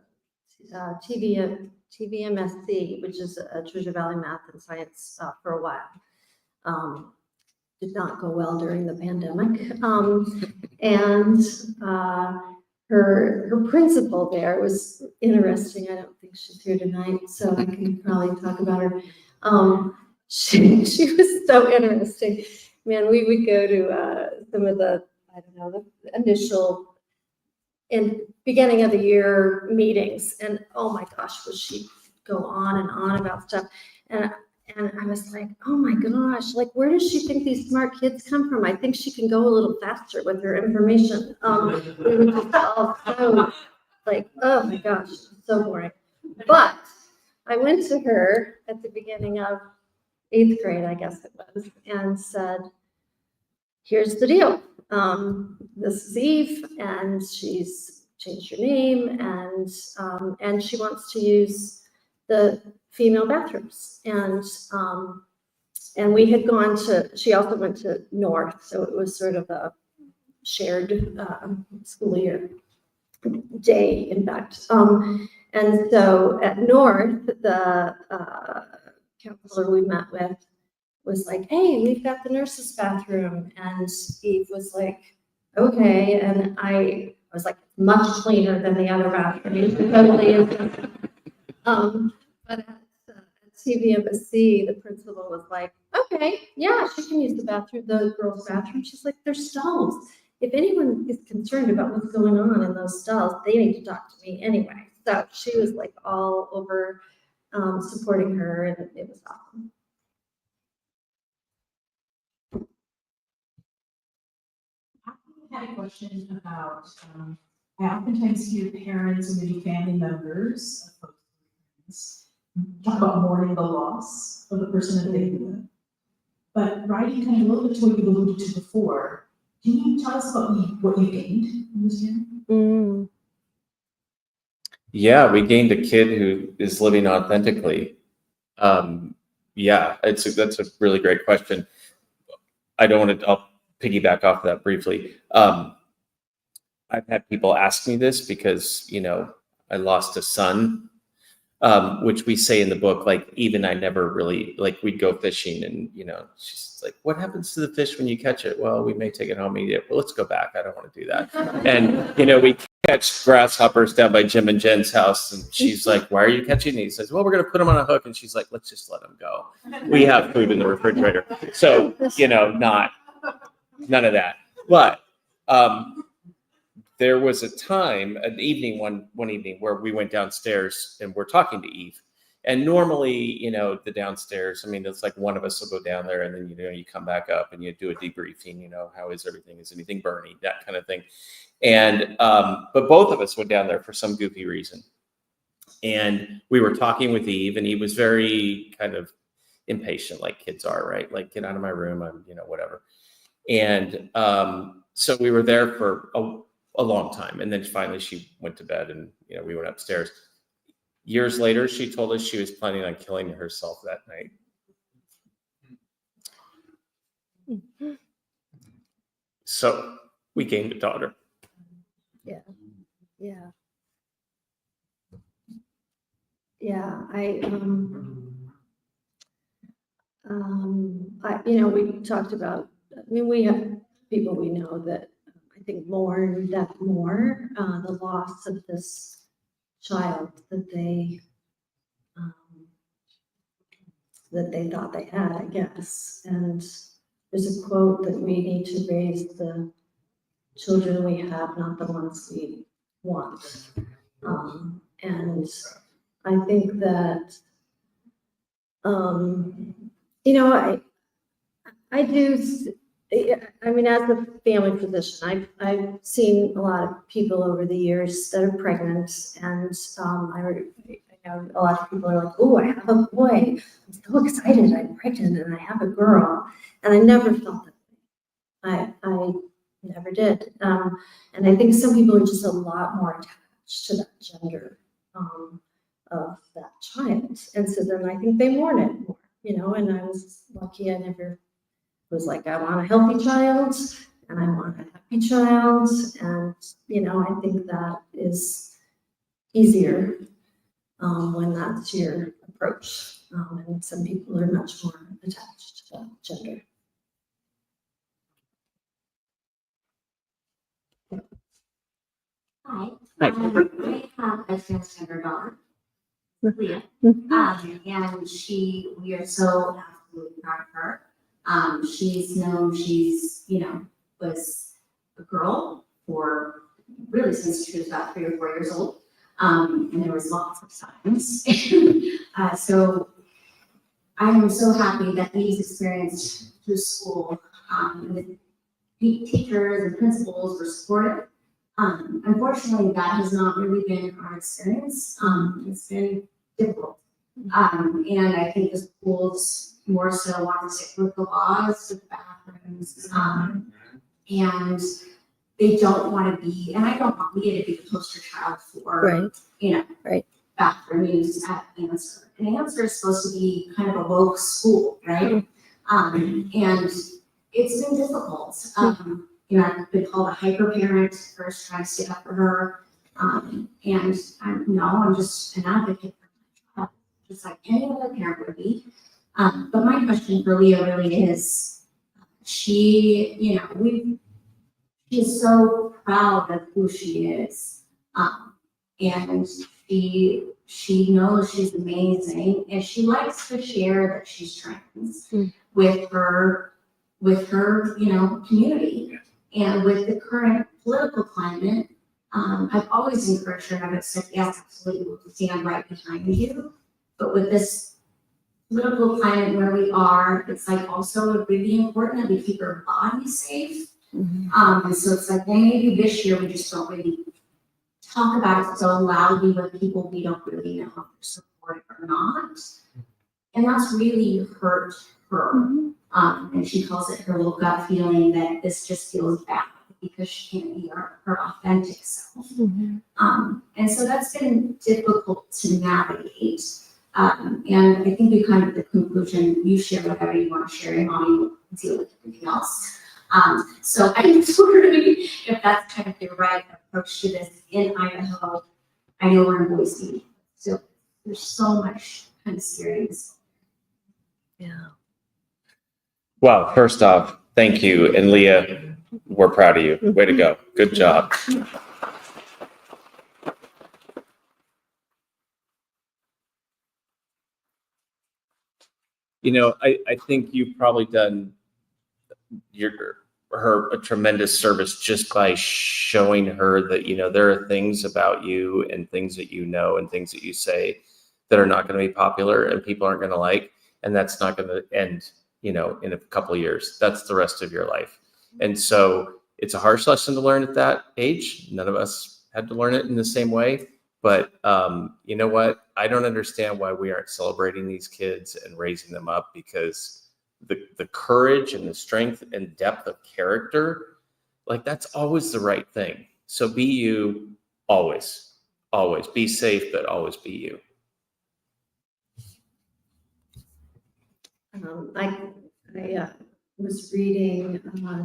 TVMSC, which is a Treasure Valley Math and Science for a while. Did not go well during the pandemic. And her principal there was interesting. I don't think she's here tonight, so I can probably talk about her. She was so interesting. Man, we would go to some of the, I don't know, the initial and beginning of the year meetings, and oh my gosh, would she go on and on about stuff. And I was like, oh my gosh, like, where does she think these smart kids come from? I think she can go a little faster with her information. We were just all so like, oh my gosh, so boring. But I went to her at the beginning of 8th grade, I guess it was, and said, here's the deal. This is Eve, and she's changed her name, and she wants to use the female bathrooms. And we had gone to, she also went to North, so it was sort of a shared school year day, in fact. And so at North, the counselor we met with was like, hey, we've got the nurse's bathroom. And Eve was like, okay. And I was like, much cleaner than the other bathroom. It totally is. But at TVMSC, the principal was like, okay, yeah, she can use the bathroom, the girls' bathroom. She's like, there's stalls. If anyone is concerned about what's going on in those stalls, they need to talk to me anyway. So she was like all over supporting her, and it was awesome. I had a question about, I oftentimes hear parents and maybe family members of folks with trans talk about mourning the loss of the person that they live. But writing kind of a little bit to what you've alluded to before, can you tell us about what you gained in this year? Yeah, we gained a kid who is living authentically. Yeah, that's a really great question. I'll piggyback off of that briefly. I've had people ask me this because, I lost a son, which we say in the book, like, even I never really, like, we'd go fishing and, she's like, what happens to the fish when you catch it? Well, we may take it home and eat it. Well, let's go back. I don't want to do that. And, we catch grasshoppers down by Jim and Jen's house. And she's like, why are you catching these? He says, well, we're going to put them on a hook. And she's like, let's just let them go. We have food in the refrigerator. So, none of that. But there was a time, one evening where we went downstairs and we're talking to Eve. And normally, the downstairs, it's like one of us will go down there and then, you come back up and you do a debriefing, how is everything? Is anything burning? That kind of thing. And, but both of us went down there for some goofy reason. And we were talking with Eve, and Eve was very kind of impatient, like kids are, right? Like, get out of my room, I'm, whatever. And so we were there for a long time. And then finally she went to bed, and, we went upstairs. Years later, she told us she was planning on killing herself that night. So we gained a daughter. Yeah. We talked about, we have people we know that I I think, mourn that more, the loss of this child that they thought they had, I guess. And there's a quote that we need to raise the children we have, not the ones we want. And I think that, you know, I do, I mean, as a family physician, I've seen a lot of people over the years that are pregnant, and I know a lot of people are like, oh, I have a boy, I'm so excited, I'm pregnant and I have a girl, and I never felt that. I never did. And I think some people are just a lot more attached to that gender of that child. And so then I think they mourn it more, you know, and I was lucky I never was like, I want a healthy child and I want a happy child. And, you know, I think that is easier when that's your approach. And some people are much more attached to that gender. Hi. Hi. I have a transgender daughter, Leah, and we are so absolutely proud of her. She's known, was a girl for really since she was about 3 or 4 years old. And there was lots of signs. So I am so happy that Leah's experience through school, and the teachers and principals were supportive. Unfortunately, that has not really been our experience. It's been difficult. And I think the schools more so want to stick with the laws, with the bathrooms, and they don't want to be, and I don't want Leah to be the poster child for, bathroom use at Answer. And Answer is supposed to be kind of a woke school, right? And it's been difficult. I've been called a hyper parent first, trying to stick up for her. And I'm just an advocate for my child, just like any other parent would be. But my question for Leah really is, she is so proud of who she is. And she knows she's amazing, and she likes to share that she's trans with her community. And with the current political climate, I've always encouraged her, and I've said, yes, absolutely, we'll stand right behind you. But with this political climate where we are, it's like also really important that we keep our bodies safe. And so it's like, well, maybe this year we just don't really talk about it so loudly with people we don't really know if they're supportive or not. And that's really hurt her. And she calls it her little gut feeling that this just feels bad because she can't be her authentic self. And so that's been difficult to navigate. And I think we kind of, the conclusion, you share whatever you want to share, and Mommy will deal with everything else. So I'm just wondering if that's kind of the right approach to this in Idaho. I know we're in Boise, so there's so much kind of serious. Yeah. Well, first off, thank you. And Leah, we're proud of you. Way to go. Good job. I think you've probably done her a tremendous service just by showing her that, there are things about you and things that you know and things that you say that are not going to be popular and people aren't going to like. And that's not going to end, in a couple of years. That's the rest of your life. And so it's a harsh lesson to learn at that age. None of us had to learn it in the same way. But you know what? I don't understand why we aren't celebrating these kids and raising them up, because the courage and the strength and depth of character, like, that's always the right thing. So be you always. Always. Be safe, but always be you. I was reading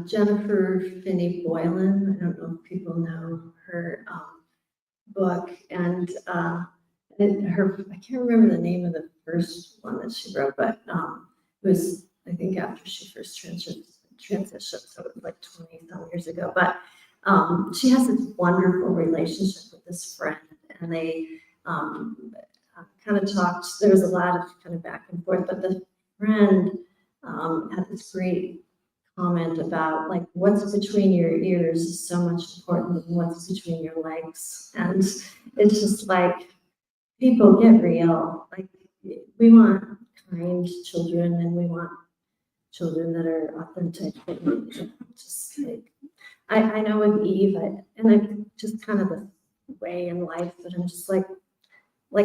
Jennifer Finney Boylan. I don't know if people know her book, and I can't remember the name of the first one that she wrote, but it was, I think, after she first transitioned, so it was like 20 some years ago. But she has this wonderful relationship with this friend, and they kind of talked. There was a lot of kind of back and forth, but the friend had this great comment about like what's between your ears is so much important than what's between your legs, and it's just like people get real. Like we want kind children, and we want children that are authentic. And just like I know with Eve, and I'm just kind of the way in life, but I'm just like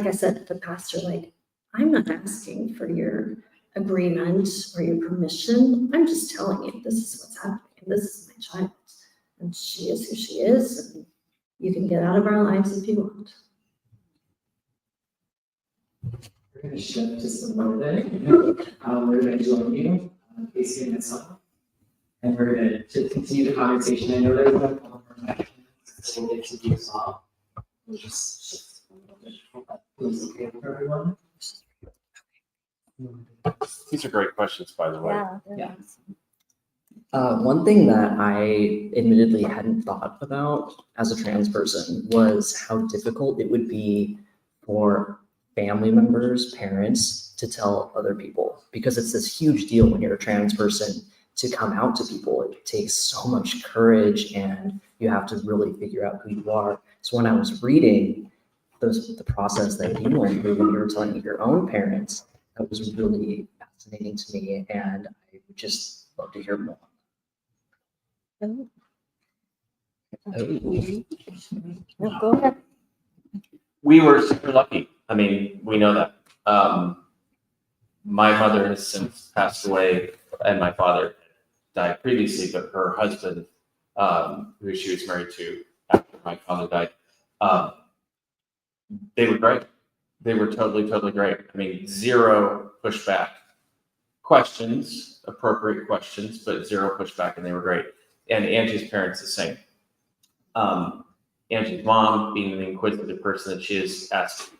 I said to the pastor, like I'm not asking for your agreement or your permission. I'm just telling you this is what's happening. This is my child, and she is who she is, and you can get out of our lives if you want. We're going to shift just a little bit. We're going to join you, Pacey and myself, and we're going to just continue the conversation. I know there's a couple more questions, so we'll get to you as well. We'll just shift a little bit. Hope that feels okay for everyone. These are great questions, by the way. Yeah. One thing that I admittedly hadn't thought about as a trans person was how difficult it would be for family members, parents to tell other people, because it's this huge deal when you're a trans person to come out to people. It takes so much courage, and you have to really figure out who you are. So when I was reading the process that you went through when you were telling your own parents, that was really fascinating to me, and I would just love to hear more. Oh. No, go ahead. We were super lucky. I mean, we know that. My mother has since passed away, and my father died previously, but her husband, who she was married to after my father died, they were great. They were totally great. I mean, zero pushback. Questions, appropriate questions, but zero pushback, and they were great. And Angie's parents the same. Angie's mom, being the inquisitive person that she is, asked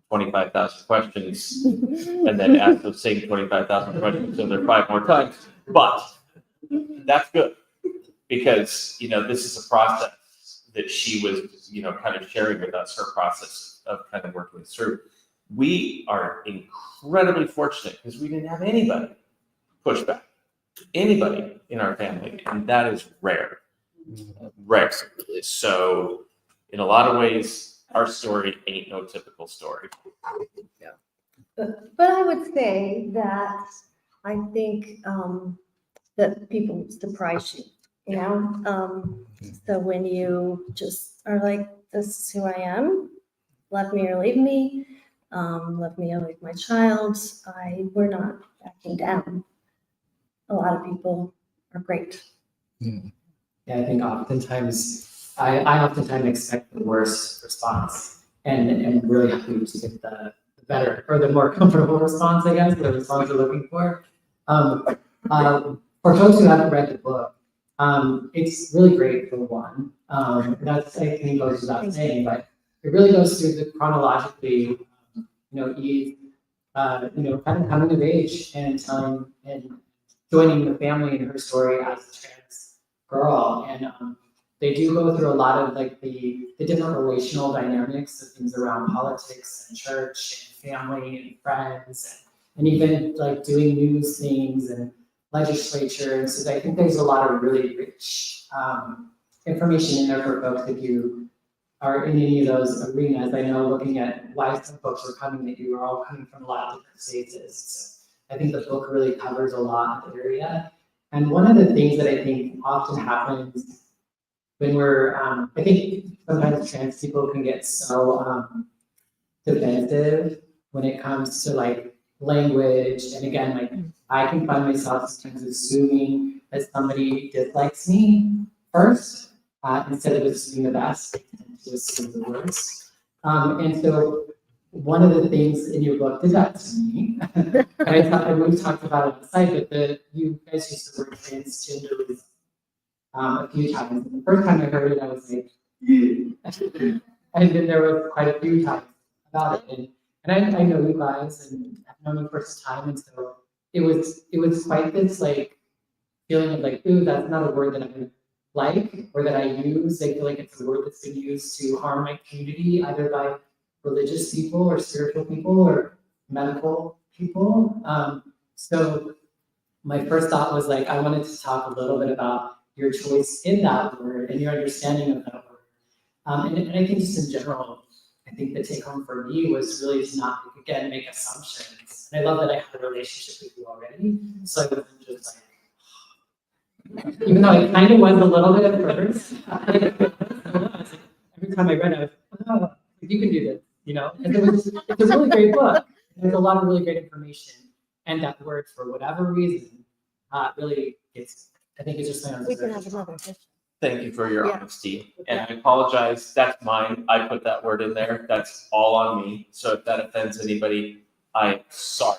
25,000 questions, and then asked those same 25,000 questions so they're 5 more times. But that's good, because this is a process that she was kind of sharing with us, her process of kind of working this through. We are incredibly fortunate because we didn't have anybody push back, anybody in our family, and that is rare. So in a lot of ways, our story ain't no typical story. But I would say that I think that people surprise you, so when you just are like, this is who I am, love me or leave me, love me or leave my child, we're not backing down. A lot of people are great. Yeah, I think oftentimes, I oftentimes expect the worst response, and really happy to get the better or the more comfortable response, I guess, the response you're looking for. For folks who haven't read the book, it's really great for one. That's, I think, goes without saying, but it really goes through the chronologically, Eve, kind of coming of age and joining the family in her story as a trans girl, and they do go through a lot of like the different relational dynamics of things around politics and church and family and friends, and even like doing news things and legislature. And so I think there's a lot of really rich information in there for folks if you are in any of those arenas. I know looking at why some folks are coming, that you are all coming from a lot of different stages. So I think the book really covers a lot of the area. And one of the things that I think often happens when we're, I think sometimes trans people can get so defensive when it comes to like language. And again, like I can find myself sometimes assuming that somebody dislikes me first, instead of assuming the best, to assume the worst. And so one of the things in your book did that to me. And we've talked about it on the site, but you guys used the word transgender a few times. And the first time I heard it, I was like, and then there was quite a few times about it. And I know you guys, and I've known you for some time, and so it was quite this like feeling of like, ooh, that's not a word that I'm like or that I use. I feel like it's a word that's been used to harm my community, either by religious people or spiritual people or medical people. So my first thought was like, I wanted to talk a little bit about your choice in that word and your understanding of that word. And I think just in general, I think the take home for me was really to not, again, make assumptions. And I love that I had a relationship with you already. So I wasn't just like, even though I kind of was a little bit at first, every time I read it, I was like, oh, you can do this, you know? And it's a really great book. There's a lot of really great information. And that word, for whatever reason, really gets, I think it's just my own. We can have another question. Thank you for your Yeah. honesty. And I apologize. That's mine. I put that word in there. That's all on me. So if that offends anybody, I'm sorry.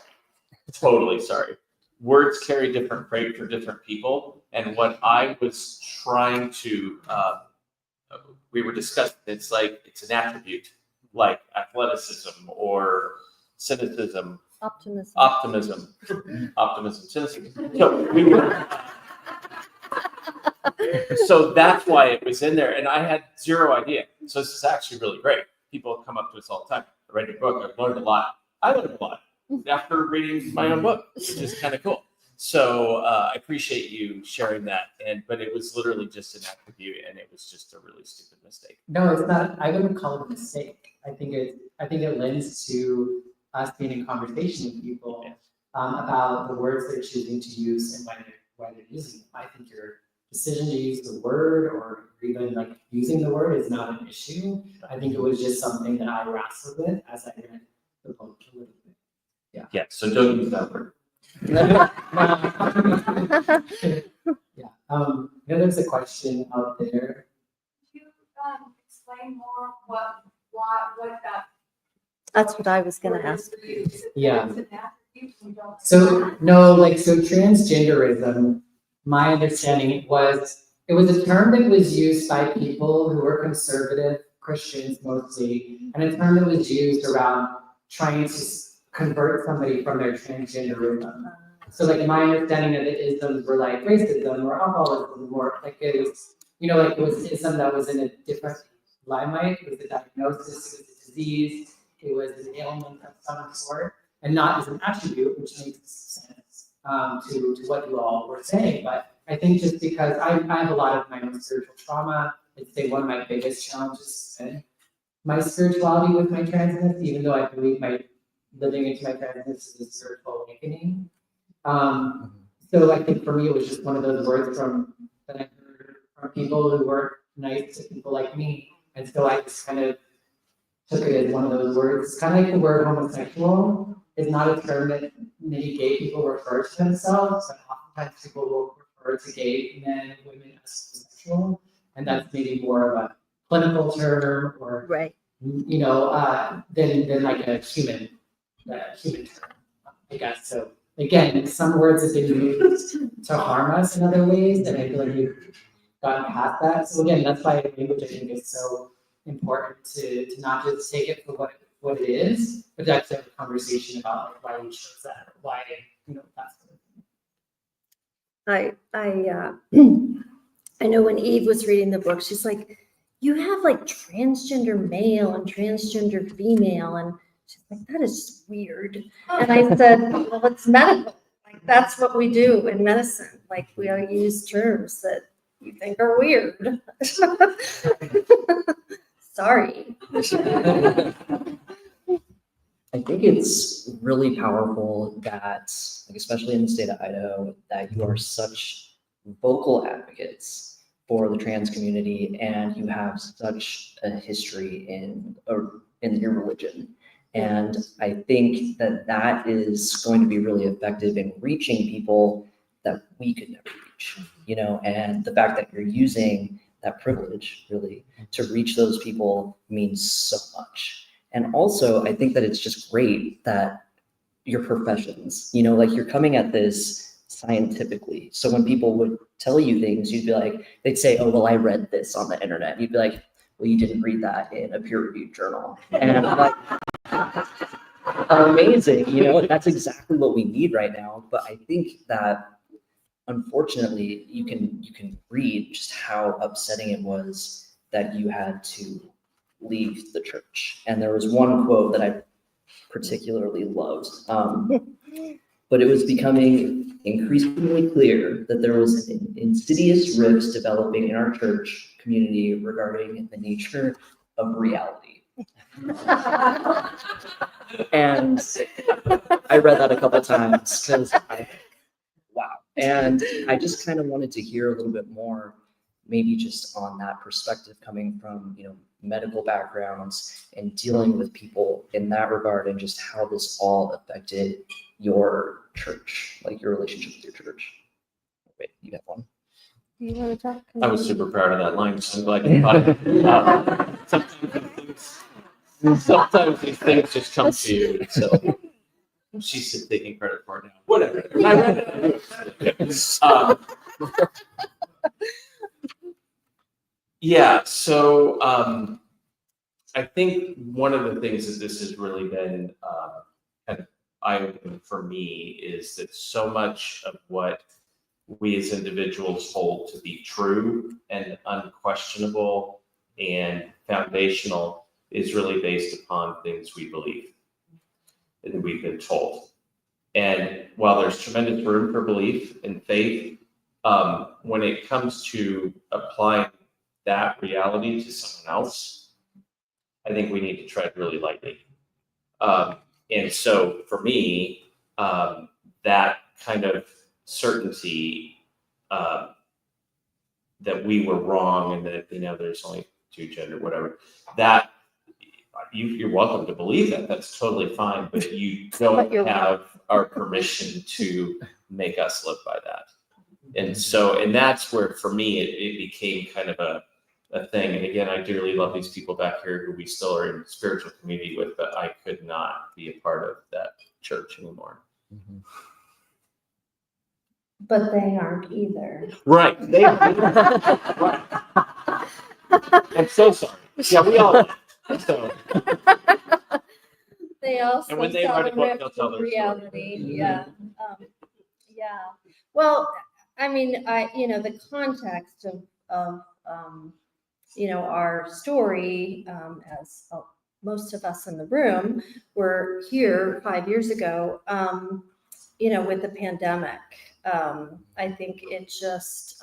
Totally sorry. Words carry different freight for different people. And what I was trying to, we were discussing, it's like, it's an attribute like athleticism or cynicism, Optimism. cynicism. So we were. So that's why it was in there, and I had zero idea. So this is actually really great. People come up to us all the time. I read your book. I've learned a lot. I learned a lot after reading my own book, which is kind of cool. So I appreciate you sharing that. But it was literally just an attribute, and it was just a really stupid mistake. No, it's not. I wouldn't call it a mistake. I think it lends to us being in conversation with people about the words they're choosing to use and why they're using them. I think your decision to use the word or even like using the word is not an issue. I think it was just something that I wrestled with as I read the book a little bit. Yeah. Yeah. So don't use that word. Yeah. There's a question out there. Could you explain more what that? That's what I was gonna ask. Yeah. So transgenderism, my understanding was, it was a term that was used by people who were conservative Christians mostly, and a term that was used around trying to convert somebody from their transgenderism. So like my understanding of the isms were like racism or alcoholism, or like it was, like it was ism that was in a different limelight. It was a diagnosis, it was a disease, it was an ailment of some sort, and not as an attribute, which makes sense to what you all were saying. But I think just because I have a lot of my own spiritual trauma, I'd say one of my biggest challenges has been my spirituality with my transness, even though I believe my living into my transness is a spiritual awakening. So I think for me, it was just one of those words that I heard from people who were nice to people like me. And so I just kind of took it as one of those words. Kind of like the word homosexual is not a term that many gay people refer to themselves, but oftentimes people will refer to gay men and women as homosexual. And that's maybe more of a clinical term or, Right. than like a human term, I guess. So again, some words have been used to harm us in other ways, and I feel like we've gotten past that. So again, that's why language I think is so important to not just take it for what it is, but to actually have a conversation about like why we chose that, or why that's I know when Eve was reading the book, she's like, you have like transgender male and transgender female, and she's like, that is just weird. And I said, well, it's medical. Like that's what we do in medicine. Like we use terms that you think are weird. Sorry. I think it's really powerful that, like, especially in the state of Idaho, that you are such vocal advocates for the trans community, and you have such a history in your religion. And I think that is going to be really effective in reaching people that we could never reach, and the fact that you're using that privilege really to reach those people means so much. And also, I think that it's just great that your professions, like you're coming at this scientifically. So when people would tell you things, you'd be like, they'd say, oh, well, I read this on the internet. You'd be like, well, you didn't read that in a peer-reviewed journal. And I'm like, amazing, that's exactly what we need right now. But I think that unfortunately, you can read just how upsetting it was that you had to leave the church. And there was one quote that I particularly loved, but it was becoming increasingly clear that there was an insidious rift developing in our church community regarding the nature of reality. And I read that a couple times because wow. And I just kind of wanted to hear a little bit more, maybe just on that perspective coming from, medical backgrounds and dealing with people in that regard, and just how this all affected your church, like your relationship with your church. Wait, you have one? Do you want to talk? I was super proud of that line, so I'm glad you caught it. Sometimes these things just come to you, so she's taking credit for it now. Whatever. I read it. Yeah, so I think one of the things that this has really been kind of eye-opening for me is that so much of what we as individuals hold to be true and unquestionable and foundational is really based upon things we believe and we've been told. And while there's tremendous room for belief and faith, when it comes to applying that reality to someone else, I think we need to tread really lightly. And so for me, that kind of certainty that we were wrong and that, there's only two gender, whatever, that you're welcome to believe that. That's totally fine, but you don't have our permission to make us live by that. And that's where, for me, it became kind of a thing. And again, I dearly love these people back here who we still are in spiritual community with, but I could not be a part of that church anymore. Mm-hmm. But they aren't either. Right. They right. I'm so sorry. Yeah, we all. So. They also And when they write a book, they'll tell their reality. story. Yeah. Yeah. Well, I mean, the context of our story, as most of us in the room were here 5 years ago, with the pandemic. I think it just,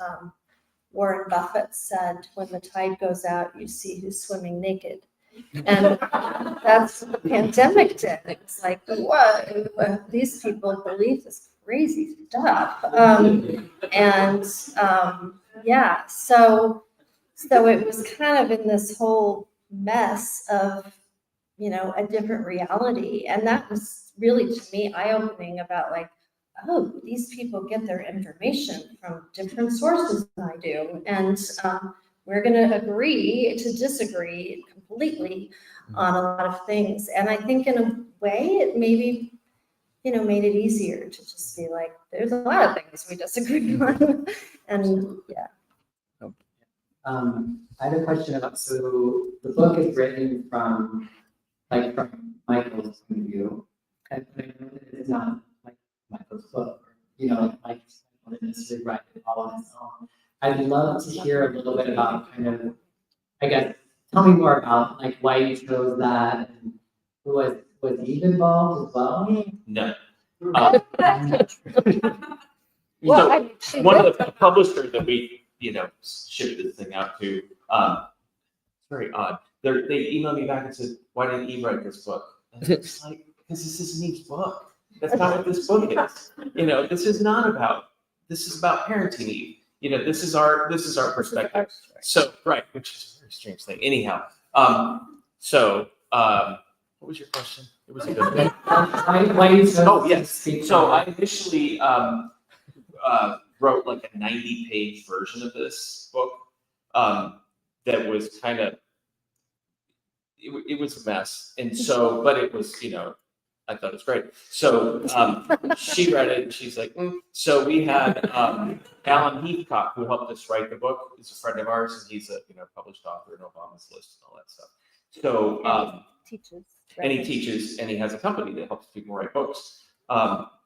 Warren Buffett said, when the tide goes out, you see who's swimming naked. And that's what the pandemic did. It's like, what? These people believe this crazy stuff. Yeah, so it was kind of in this whole mess of, a different reality. And that was really, to me, eye-opening about like, oh, these people get their information from different sources than I do. And we're going to agree to disagree completely on a lot of things. And I think in a way it maybe, made it easier to just be like, there's a lot of things we disagree on. And yeah. I have a question about, so the book is written from Michael's point of view. And I know that it's not like Michael's book, Mike's not necessarily write it all on his own. I'd love to hear a little bit about kind of, I guess, tell me more about like why you chose that, and was Eve involved as well? No. One of the publishers that we, shipped this thing out to, it's very odd. They emailed me back and said, "Why didn't Eve write this book?" And it's like, because this isn't Eve's book. That's not what this book is. This is about parenting Eve. This is our perspective. So, right, which is a very strange thing. Anyhow, what was your question? It was a good one. Why you chose Oh, yes. speak So to I initially wrote like a 90-page version of this book that was kind of, it was a mess. And so, but it was, I thought it was great. So she read it and she's like, So we had Alan Heathcock, who helped us write the book, is a friend of ours, and he's a published author in Obama's list and all that stuff. So teaches. And he teaches, and he has a company that helps people write books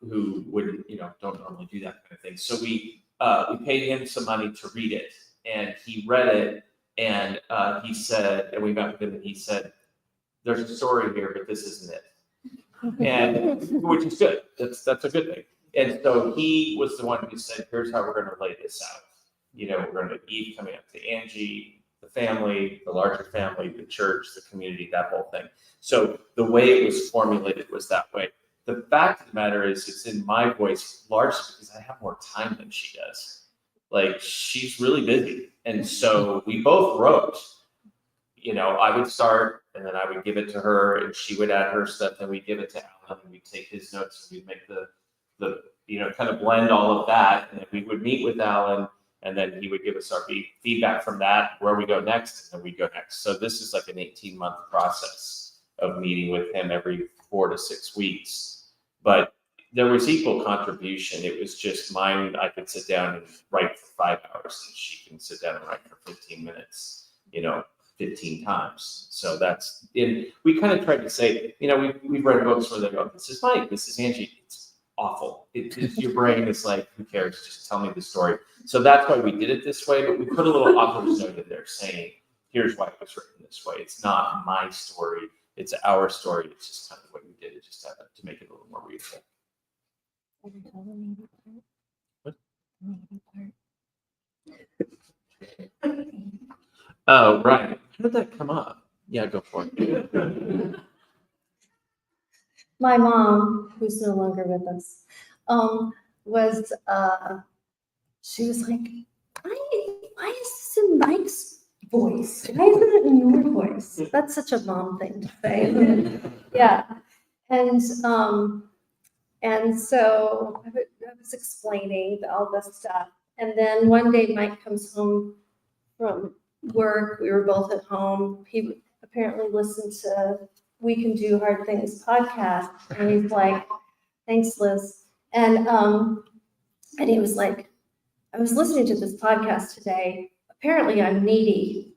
who wouldn't, don't normally do that kind of thing. So we we paid him some money to read it, and he read it, and he said, and we met with him, and he said, "There's a story here, but this isn't it," and which is good. That's a good thing. And so he was the one who said, "Here's how we're going to lay this out. You know, we're going to Eve coming up to Angie, the family, the larger family, the church, the community, that whole thing." So the way it was formulated was that way. The fact of the matter is, it's in my voice largely because I have more time than she does. Like, she's really busy. And so we both wrote, you know, I would start and then I would give it to her and she would add her stuff. Then we'd give it to Alan and we'd take his notes and we'd make the, you know, kind of blend all of that. And then we would meet with Alan and then he would give us our feedback from that, where we go next, and then we go next. So this is like an 18-month process of meeting with him every 4 to 6 weeks. But there was equal contribution. It was just mine. I could sit down and write for 5 hours, and she can sit down and write for 15 minutes, you know, 15 times. So that's it. We kind of tried to say, you know, we've read books where they go, "This is Mike, this is Angie." It's awful. Your brain is like, who cares? Just tell me the story. So that's why we did it this way. But we put a little author's note in there saying, here's why it was written this way. It's not my story. It's our story. It's just kind of the way we did it, just to make it a little more readable. What? Oh, right. How did that come up? Yeah, go for it. My mom, who's no longer with us, she was like, why is this in Mike's voice? Why isn't it in your voice? That's such a mom thing to say. Yeah. And so I was explaining all this stuff. And then one day Mike comes home from work. We were both at home. He apparently listened to We Can Do Hard Things podcast. And he's like, "Thanks, Liz." And he was like, "I was listening to this podcast today. Apparently I'm needy."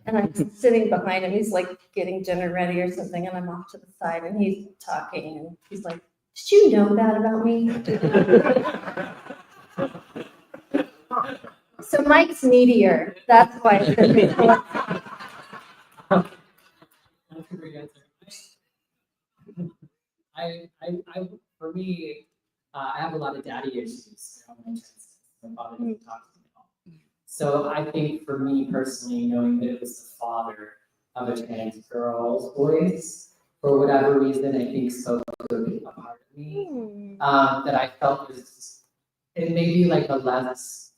And I'm sitting behind him. He's like getting dinner ready or something. And I'm off to the side and he's talking. And he's like, "Did you know that about me?" So Mike's needier. That's why it's in his voice. That's a great answer. For me, I have a lot of daddy issues. My father doesn't talk to me at all. So I think for me personally, knowing that it was the father of a trans girl's voice, for whatever reason, I think spoke to a part of me that I felt was, it may be like a less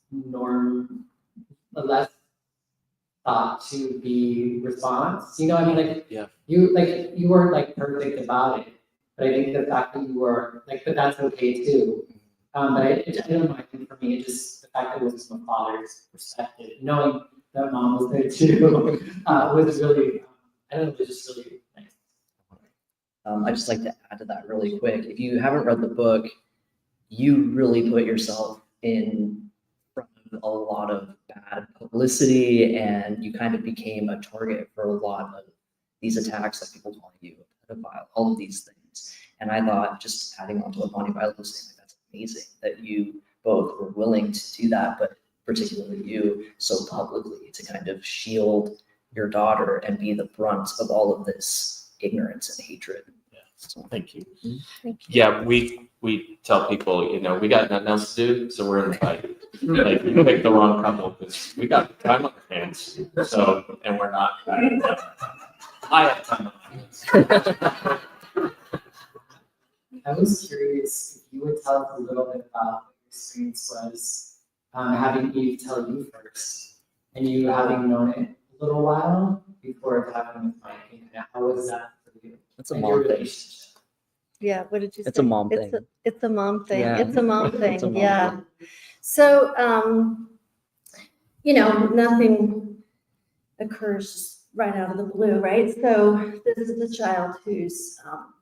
thought to be response. You know, I mean, like, Yeah. You weren't like perfect about it, but I think the fact that you were like, but that's okay too. But I don't know. I think for me, it just the fact that it was from a father's perspective, knowing that mom was there too, was really, I don't know, it was just really nice. I'd just like to add to that really quick. If you haven't read the book, you really put yourself in front of a lot of bad publicity, and you kind of became a target for a lot of these attacks, like people calling you a pedophile, all of these things. And I thought, just adding on to what Bonnie Violet was saying, that's amazing that you both were willing to do that, but particularly you so publicly to kind of shield your daughter and be the brunt of all of this ignorance and hatred. Yeah. So, thank you. Thank you. Yeah, we tell people, you know, we got nothing else to do, so we're in the fight. Like, we picked the wrong couple because we got time on our hands. So, and we're not. I have time on my hands. I was curious if you would tell us a little bit about what your experience was having Eve tell you first, and you having known it a little while before it happened with Mike. And how was that for you? It's a And mom your thing. relationship? Yeah, what did you say? It's a mom thing. It's a mom thing. Yeah. It's a mom thing. It's a mom Yeah. thing. So, you know, nothing occurs right out of the blue, right? So this is a child who's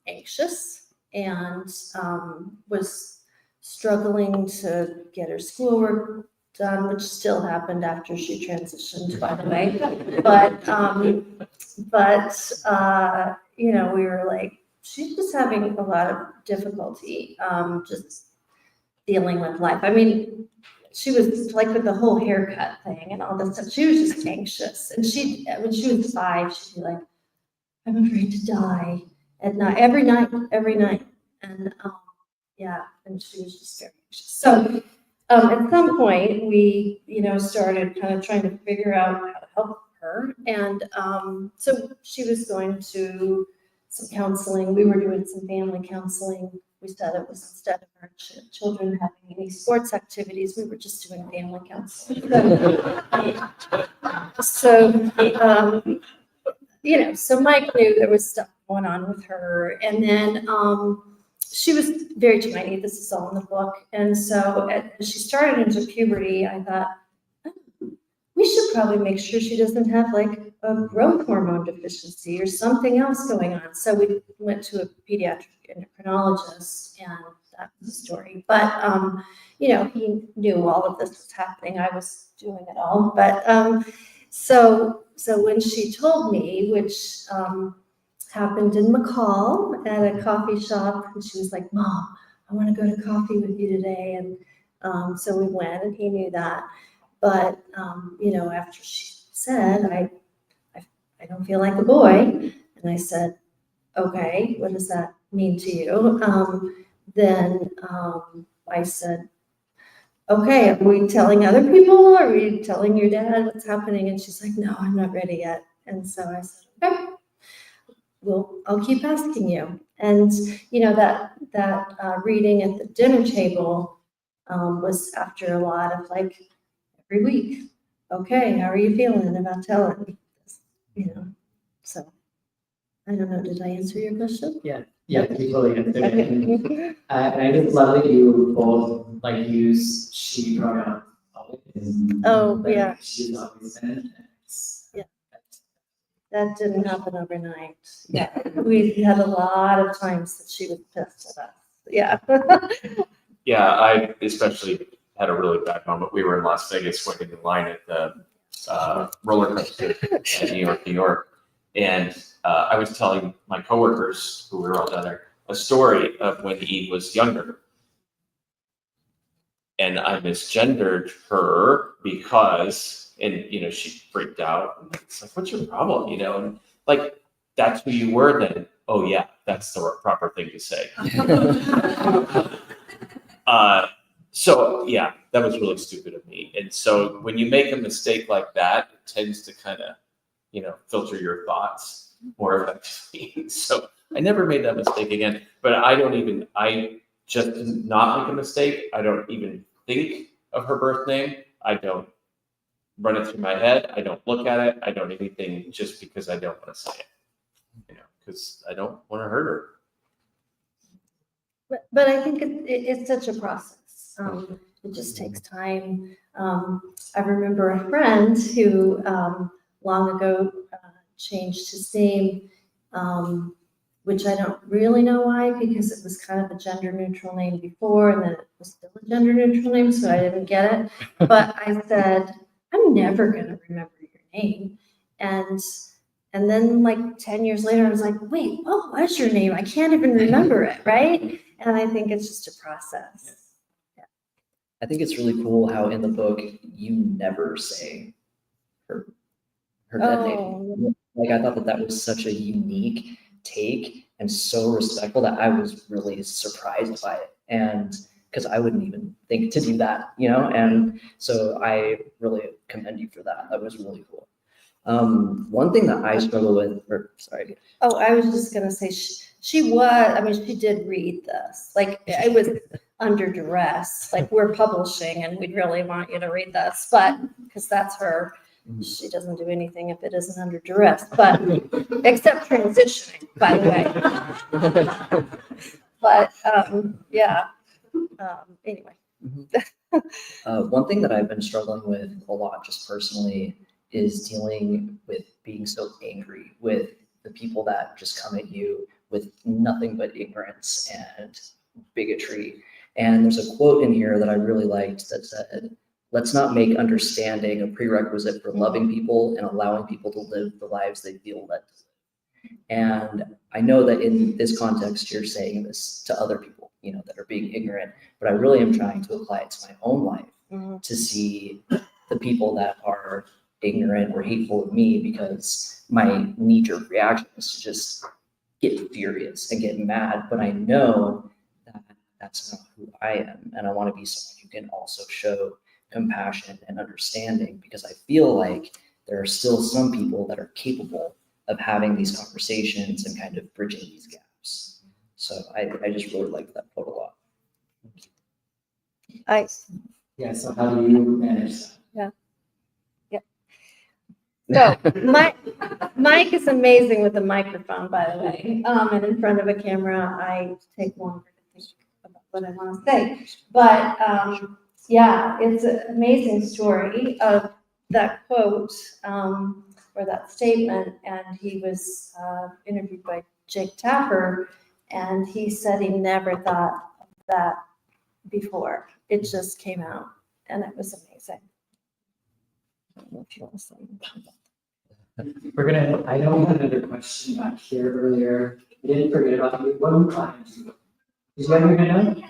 anxious and was struggling to get her schoolwork done, which still happened after she transitioned, by the way. But you know, we were like, she's just having a lot of difficulty just dealing with life. I mean, she was like with the whole haircut thing and all this stuff. She was just anxious. And when she was 5, she'd be like, I'm afraid to die at night, every night. And yeah, and she was just very anxious. So at some point we, started kind of trying to figure out how to help her. And so she was going to some counseling. We were doing some family counseling. We said it was instead of our children having any sports activities, we were just doing family counseling. So Mike knew there was stuff going on with her. And then she was very tiny. This is all in the book. And so as she started into puberty, I thought, we should probably make sure she doesn't have like a growth hormone deficiency or something else going on. So we went to a pediatric endocrinologist, and that was the story. But, he knew all of this was happening. I was doing it all. But so when she told me, which happened in McCall at a coffee shop, and she was like, Mom, I want to go to coffee with you today. And so we went, and he knew that. But, after she said, I don't feel like a boy. And I said, okay, what does that mean to you? Then I said, okay, are we telling other people? Are we telling your dad what's happening? And she's like, no, I'm not ready yet. And so I said, okay, I'll keep asking you. And, that reading at the dinner table was after a lot of like, every week. Okay, how are you feeling about telling? So I don't know. Did I answer your question? Yeah, you totally answered it. And I just love that you both like use she pronouns. Oh, yeah. She's always been. Yeah. That didn't happen overnight. Yeah, we had a lot of times that she was pissed at us. Yeah. Yeah, I especially had a really bad moment. We were in Las Vegas waiting in line at the roller coaster in New York. And I was telling my coworkers, who were all down there, a story of when Eve was younger. And I misgendered her because, she freaked out. It's like, what's your problem? And like, that's who you were then. Oh yeah, that's the proper thing to say. So yeah, that was really stupid of me. And so when you make a mistake like that, it tends to kind of, filter your thoughts more effectively. So I never made that mistake again, but I just did not make a mistake. I don't even think of her birth name. I don't run it through my head. I don't look at it. I don't anything just because I don't want to say it, because I don't want to hurt her. But I think it's such a process. It just takes time. I remember a friend who long ago changed his name, which I don't really know why, because it was kind of a gender neutral name before, and then it was still a gender neutral name, so I didn't get it. But I said, I'm never going to remember your name. And then like 10 years later, I was like, wait, what was your name? I can't even remember it, right? And I think it's just a process. I think it's really cool how in the book you never say her dead name. Like, I thought that was such a unique take and so respectful that I was really surprised by it. And because I wouldn't even think to do that, and so I really commend you for that. That was really cool. One thing that I struggle with, Oh, I was just going to say she did read this. Like, it was under duress. Like, we're publishing and we'd really want you to read this, but because that's her, she doesn't do anything if it isn't under duress, but except transitioning, by the way. But anyway. One thing that I've been struggling with a lot just personally is dealing with being so angry with the people that just come at you with nothing but ignorance and bigotry. And there's a quote in here that I really liked that said, let's not make understanding a prerequisite for loving people and allowing people to live the lives they feel led to live. And I know that in this context, you're saying this to other people, that are being ignorant, but I really am trying to apply it to my own life. Mhm. to see the people that are ignorant or hateful of me, because my knee-jerk reaction is to just get furious and get mad. But I know that that's not who I am, and I want to be someone who can also show compassion and understanding, because I feel like there are still some people that are capable of having these conversations and kind of bridging these gaps. So I just really liked that quote a lot. Yeah, so how do you manage that? So Mike is amazing with a microphone, by the way. And in front of a camera, I take longer to think about what I want to say. But yeah, it's an amazing story of that quote or that statement. And he was interviewed by Jake Tapper, and he said he never thought of that before. It just came out, and it was amazing. I don't know if you want to say anything about that. I know we had another question back here earlier. I didn't forget about you. What we planned to do. Did you have your hand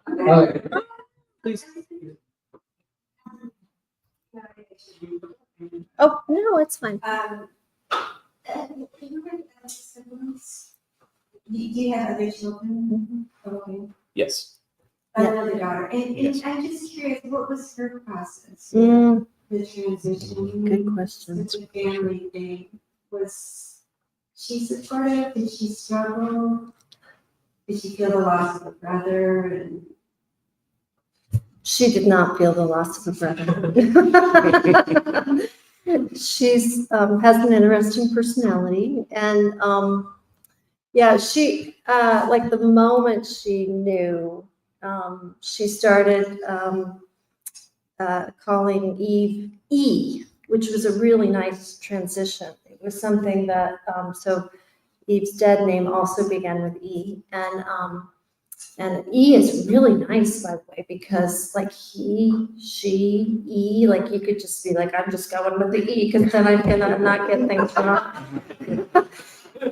up? Okay. Please. Oh, no, it's fine. Do you have other children? Okay. Yes. Another daughter. And Yes. I'm just curious, what was her process? Mm, The transition? good question. With the family thing. Was she supportive? Did she struggle? Did she feel the loss of a brother? And She did not feel the loss of a brother. She's has an interesting personality, and yeah, she like the moment she knew, she started calling Eve E, which was a really nice transition. It was something that so Eve's dead name also began with E, and E is really nice, by the way, because like he, she, E, like you could just be like, I'm just going with the E, because then I cannot not get things wrong.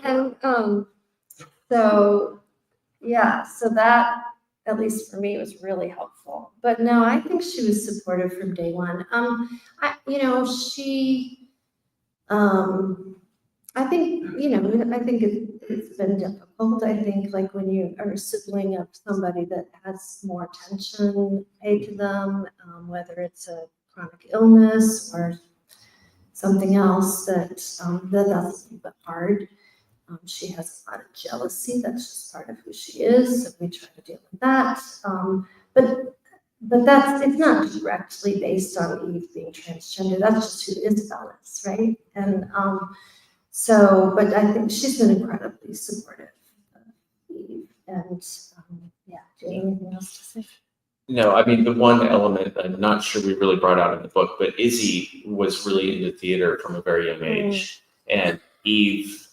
And so yeah, so that, at least for me, was really helpful. But no, I think she was supportive from day one. I think, I think it's been difficult. I think like when you are a sibling of somebody that has more attention paid to them, whether it's a chronic illness or something else that's a little bit hard. She has a lot of jealousy. That's just part of who she is. So we try to deal with that. But it's not directly based on Eve being transgender. That's just who Isabel is, right? And but I think she's been incredibly supportive of Eve. And yeah, do you have anything else to say? No, I mean, the one element I'm not sure we really brought out in the book, but Izzy was really into theater from a very young age. And Eve,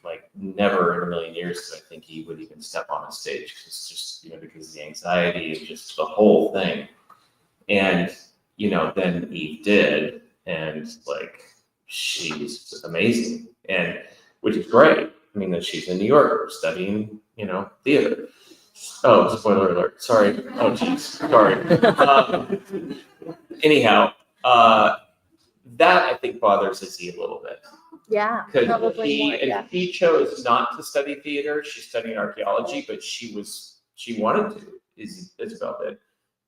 like, never in a million years did I think he would even step on a stage. It's just, because of the anxiety and just the whole thing. And, then Eve did, and like, she's amazing, and which is great. I mean, that she's in New York studying, theater. Oh, spoiler alert. Sorry. Oh, geez. Sorry. Anyhow, that I think bothers Izzy a little bit. Yeah, Because probably more, yeah. she chose not to study theater. She's studying archaeology, but she wanted to. Isabel did.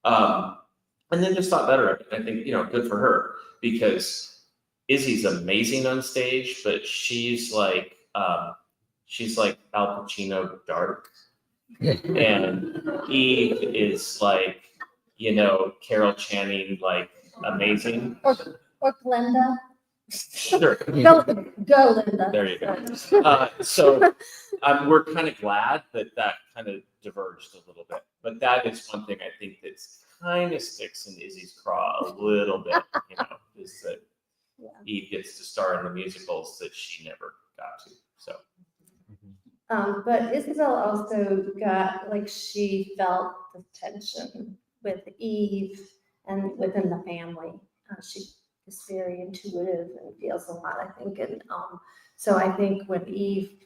And then just thought better of it. I think, good for her, because Izzy's amazing on stage, but she's like Al Pacino dark. And Eve is like, Carol Channing, like, amazing. Or Glenda. Sure. Go, Linda. There you go. So we're kind of glad that kind of diverged a little bit. But that is one thing I think that's kind of sticks in Izzy's craw a little bit, is that Eve gets to star in the musicals that she never got to. So. But Isabel also got, like, she felt the tension with Eve and within the family. She is very intuitive and feels a lot, I think. And so I think when Eve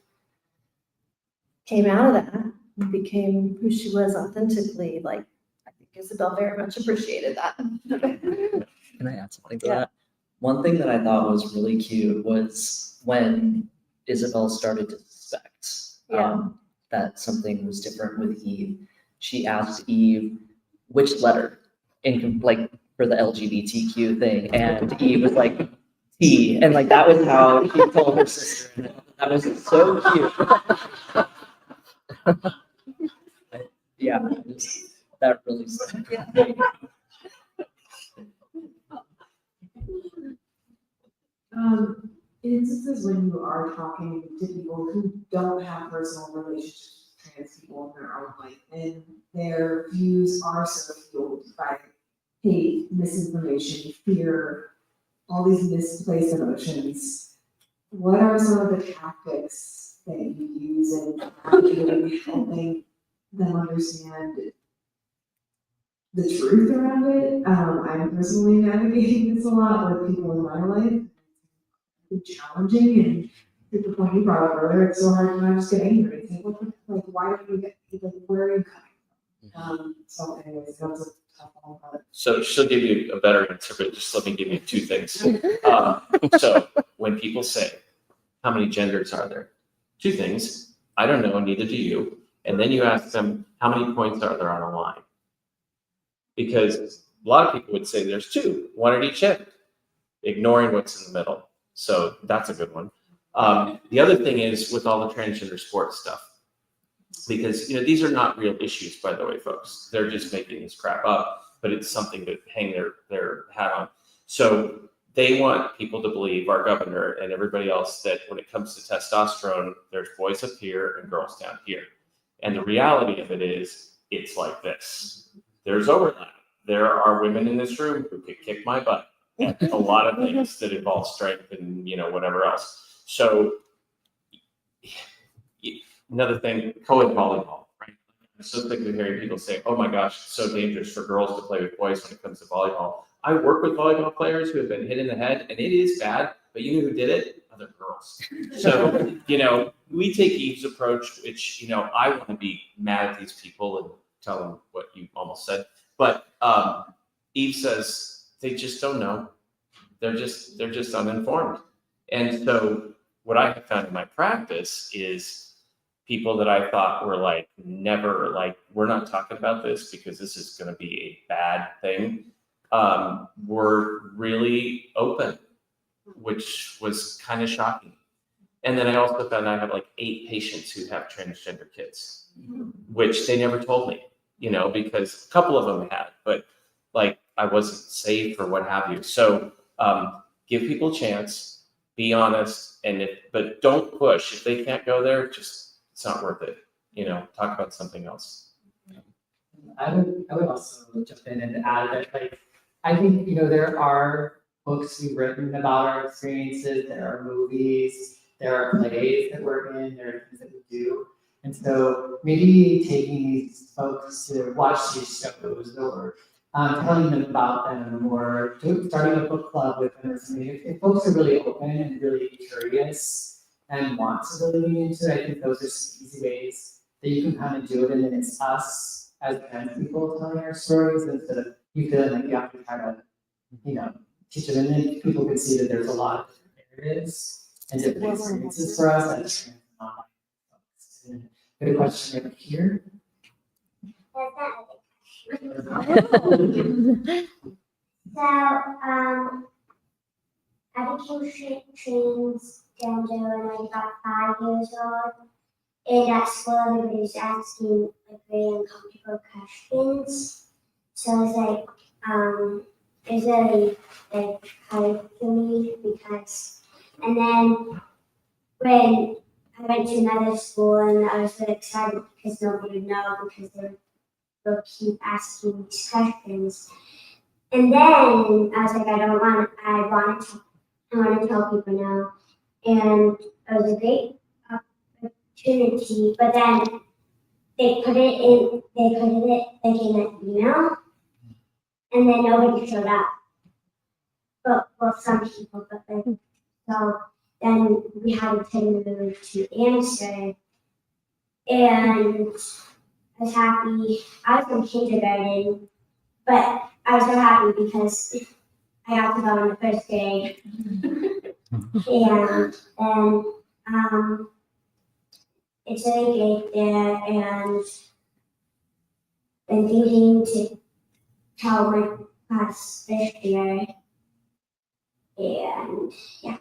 came out of that and became who she was authentically, like, I think Isabel very much appreciated that. Can I add something to Yeah. that? One thing that I thought was really cute was when Isabel started to suspect that something was different with Eve. She asked Eve which letter in like for the LGBTQ thing, and Eve was like T, and like that was how she told her sister. That was so cute. Yeah, that really stuck. In instances when you are talking to people who don't have personal relationships with trans people in their own life, and their views are so fueled by hate, misinformation, fear, all these misplaced emotions, what are some of the tactics that you use in navigating, helping them understand the truth around it? I'm personally navigating this a lot with people in my life. It's challenging, and to the point you brought up earlier, it's so hard to not just get angry. It's like, why don't you get, like, where are you coming from? So anyways, that was a tough one, but So she'll give you a better answer, but just let me give you two things. So when people say, how many genders are there? Two things. I don't know, neither do you. And then you ask them, how many points are there on a line? Because a lot of people would say there's two, one at each end, ignoring what's in the middle. So that's a good one. The other thing is with all the transgender sports stuff, because these are not real issues, by the way, folks. They're just making this crap up, but it's something to hang their hat on. So they want people to believe, our governor and everybody else, that when it comes to testosterone, there's boys up here and girls down here. And the reality of it is, it's like this. There's overlap. There are women in this room who could kick my butt at a lot of things that involve strength and whatever else. So another thing, co-ed volleyball, right? I'm so sick of hearing people say, oh my gosh, it's so dangerous for girls to play with boys when it comes to volleyball. I work with volleyball players who have been hit in the head, and it is bad, but you know who did it? Other girls. So, we take Eve's approach, which, I want to be mad at these people and tell them what you almost said. But Eve says, they just don't know. They're just uninformed. And so what I have found in my practice is people that I thought were like, never, like, we're not talking about this because this is going to be a bad thing, were really open, which was kind of shocking. And then I also found I have like 8 patients who have transgender kids, which they never told me, because a couple of them had, but like I wasn't safe or what have you. So give people a chance, be honest, but don't push. If they can't go there, it's not worth it. Talk about something else. I would also jump in and add that, like, I think, there are books we've written about our experiences, there are movies, there are plays that we're in, there are things that we do. And so maybe taking these folks to watch these shows or telling them about them or starting a book club with them or something. If folks are really open and really curious and want to really lean into it, I think those are some easy ways that you can kind of do it. And then it's us as trans people telling our stories instead of you feeling like you have to try to, teach them. And then people can see that there's a lot of different areas and different experiences for us as trans non-binary folks. And good question right here. So, I became transgender when I was about 5 years old. And at school, everybody was asking like very uncomfortable questions. So I was like, it was really like hard for me because, and then when I went to another school and I was really excited because nobody would know because they'll keep asking these questions. And then I was like, I want to tell people now. And it was a great opportunity, but then they put it like in an email, and then nobody showed up. But well, some people, but then so then we had to move to answer, and I was happy. I was in kindergarten, but I was so happy because I got to go on the first day. And then, it's really great there, and I'm thinking to tell my class this year. And yeah.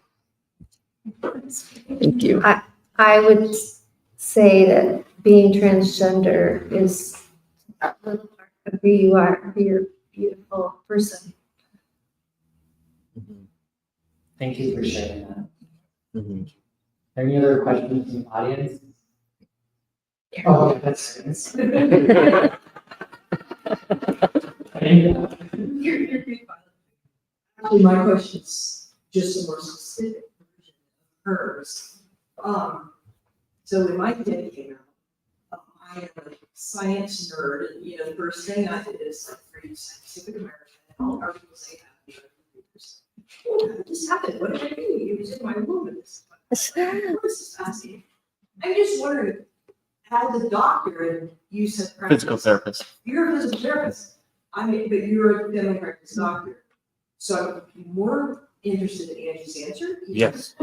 Thank you. I would say that being transgender is a little part of who you are, who you're a beautiful person. Thank you for sharing that. Any other questions from the audience? Oh, yeah, that's Actually, my question's just a more specific version of hers. So when my kid came out, I am a science nerd, and the first thing I did is like read Scientific American, and all articles they have. What just happened? What did I do? It was in my womb. This is fascinating. I'm just wondering, as a doctor, and you said Physical therapist. You're a physical therapist. I mean, but you're a family practice doctor. So I'm more interested in Angie's answer. Yes.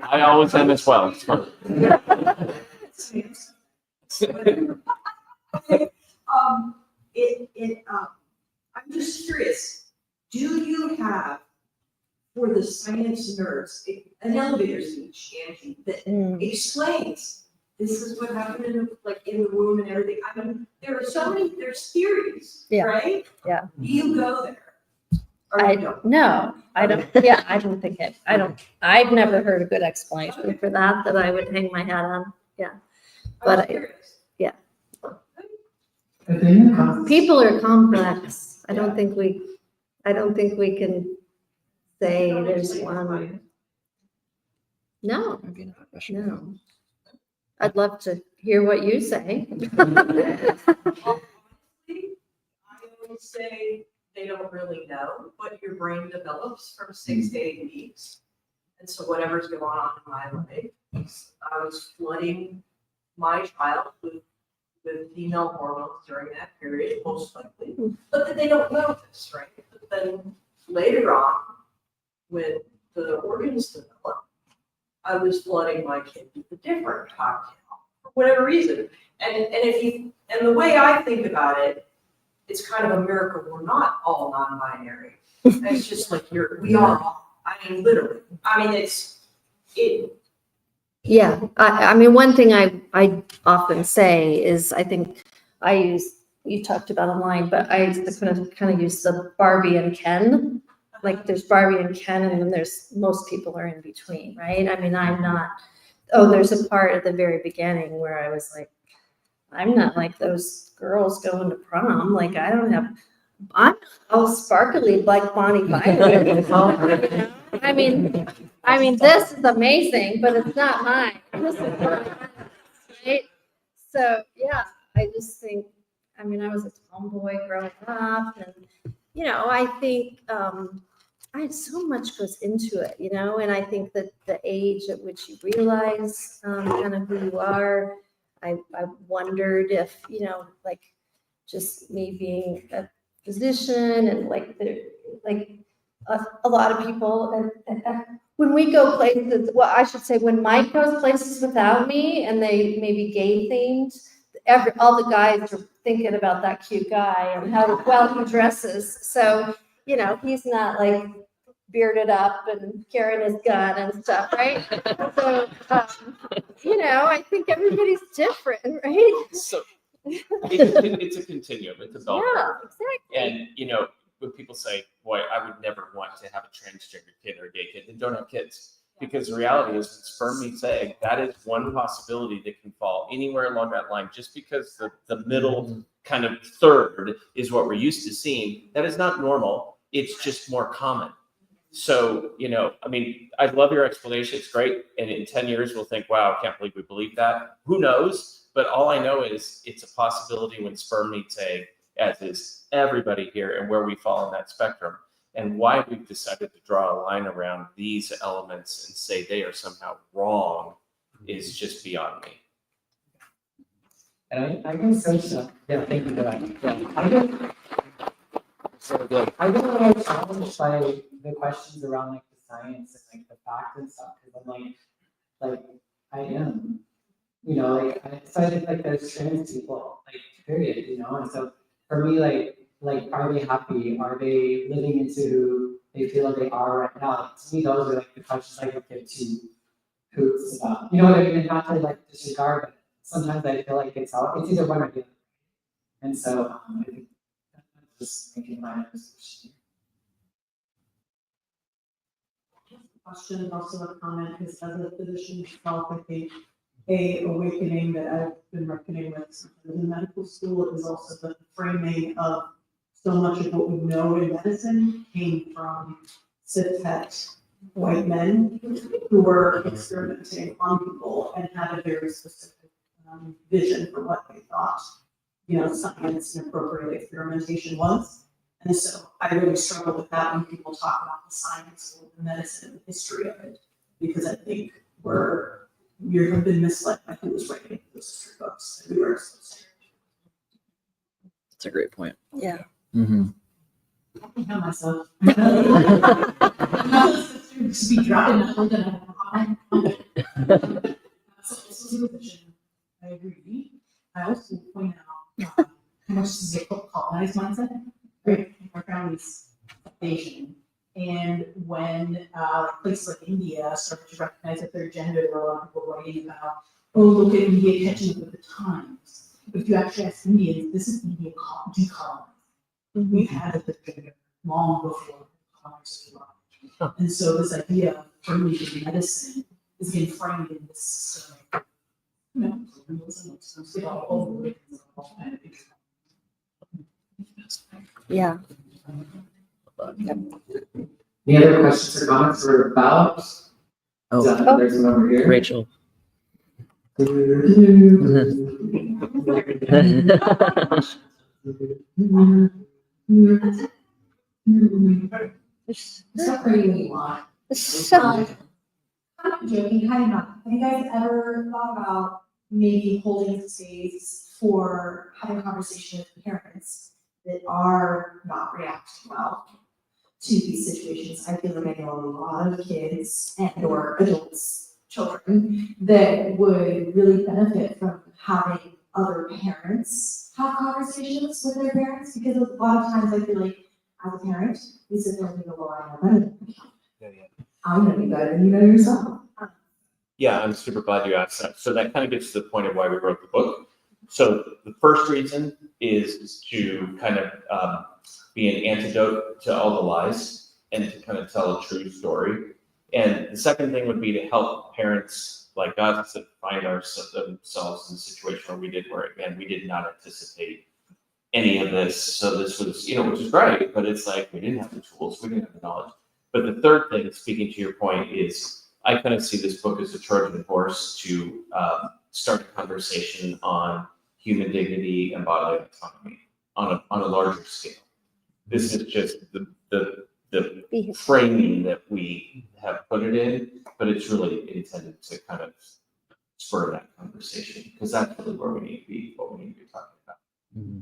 I always am as well. It's fun. I'm just curious. Do you have, for the science nerds, an elevator speech, Angie, that explains this is what happened in the womb and everything? I mean, there's theories, right? Yeah. Do you go there? I don't. Yeah, I don't think it. I've never heard a good explanation for that I would hang my hat on. Yeah. But yeah. People are complex. I don't think we can say there's one. No. No. I'd love to hear what you say. I always say they don't really know, but your brain develops from 6 to 8 weeks. And so whatever's going on in my life, I was flooding my child with female hormones during that period, most likely. But then they don't know this, right? But then later on, when the organs develop, I was flooding my kid with a different cocktail for whatever reason. And the way I think about it, it's kind of a miracle we're not all non-binary. It's just like we are all. I mean, literally. I mean, Yeah, I mean, one thing I often say is I think you talked about online, but I used to kind of use the Barbie and Ken. Like there's Barbie and Ken, and then there's most people are in between, right? I mean, I'm not. Oh, there's a part at the very beginning where I was like, I'm not like those girls going to prom. Like I'm not all sparkly like Bonnie Violet. I mean, this is amazing, but it's not mine. This is mine, right? So yeah, I just think, I mean, I was a tomboy growing up, and I think so much goes into it, and I think that the age at which you realize kind of who you are, I wondered if, like just me being a physician and a lot of people, and when we go places, well, I should say when Mike goes places without me and they maybe gay themed, all the guys are thinking about that cute guy and how well he dresses. So, he's not like bearded up and carrying his gun and stuff, right? So, I think everybody's different, right? So it's a continuum. It's a bell curve. Yeah, exactly. And, when people say, boy, I would never want to have a transgender kid or a gay kid, then don't have kids. Because the reality is, when sperm meets egg, that is one possibility that can fall anywhere along that line. Just because the middle kind of third is what we're used to seeing, that is not normal. It's just more common. So, I mean, I love your explanation. It's great. And in 10 years, we'll think, wow, I can't believe we believe that. Who knows? But all I know is it's a possibility when sperm meets egg, as is everybody here, and where we fall on that spectrum. And why we've decided to draw a line around these elements and say they are somehow wrong is just beyond me. And I can say so, yeah, thank you for that, yeah. I get a little challenged by the questions around like the science and like the fact and stuff, because I'm like, I am, you know, like, so I think like there's trans people, like, period, you know, and so for me, like, are they happy? Are they living into who they feel like they are right now? Like, to me, those are like the questions I could give to hoops about, you know what I mean? Not to like disregard, but sometimes I feel like it's either one or the other. And so, I think just thinking my position. Question and also a comment, because as a physician myself, I think a awakening that I've been reckoning with since I was in medical school is also the framing of so much of what we know in medicine came from cis-het white men who were experimenting on people and had a very specific vision for what they thought, you know, science and appropriate experimentation was. And so I really struggle with that when people talk about the science or the medicine and the history of it, because I think you have been misled by who was writing those history books and we were supposed That's a great point. Yeah. Mm-hmm. I can help myself. I'm not supposed to be dropping that I agree. I also point out how much this is a colonized mindset. Right, our family's Asian, and when places like India started to recognize that their gender, there were a lot of people writing about, oh, look at India catching up with the times. But if you actually ask Indians, this is India decolonized. We've had the gender long before colonizers arrived. And so this idea of early medicine is being framed in this systemic, Yeah. Any other questions or comments or about? Oh, There's one over here. Rachel. Stop reading what you want. I'm joking, kind of not. Have you guys ever thought about maybe holding space for having a conversation with parents that are not reacting well to these situations? I feel like I know a lot of kids and or adults, children, that would really benefit from having other parents have conversations with their parents, because a lot of times I feel like as a parent, you sit there and you go, well, I know better than you. I'm gonna be better than you know yourself. Yeah, I'm super glad you asked that. So that kind of gets to the point of why we wrote the book. So the first reason is to kind of be an antidote to all the lies and to kind of tell a true story. And the second thing would be to help parents like us that find themselves in a situation where we did not anticipate any of this. So this was, which is great, but it's like we didn't have the tools, we didn't have the knowledge. But the third thing, speaking to your point, is I kind of see this book as a Trojan horse to start a conversation on human dignity and bodily autonomy on a larger scale. This is just the framing that we have put it in, but it's really intended to kind of spur that conversation, because that's really where we need to be, what we need to be talking about. Mm-hmm.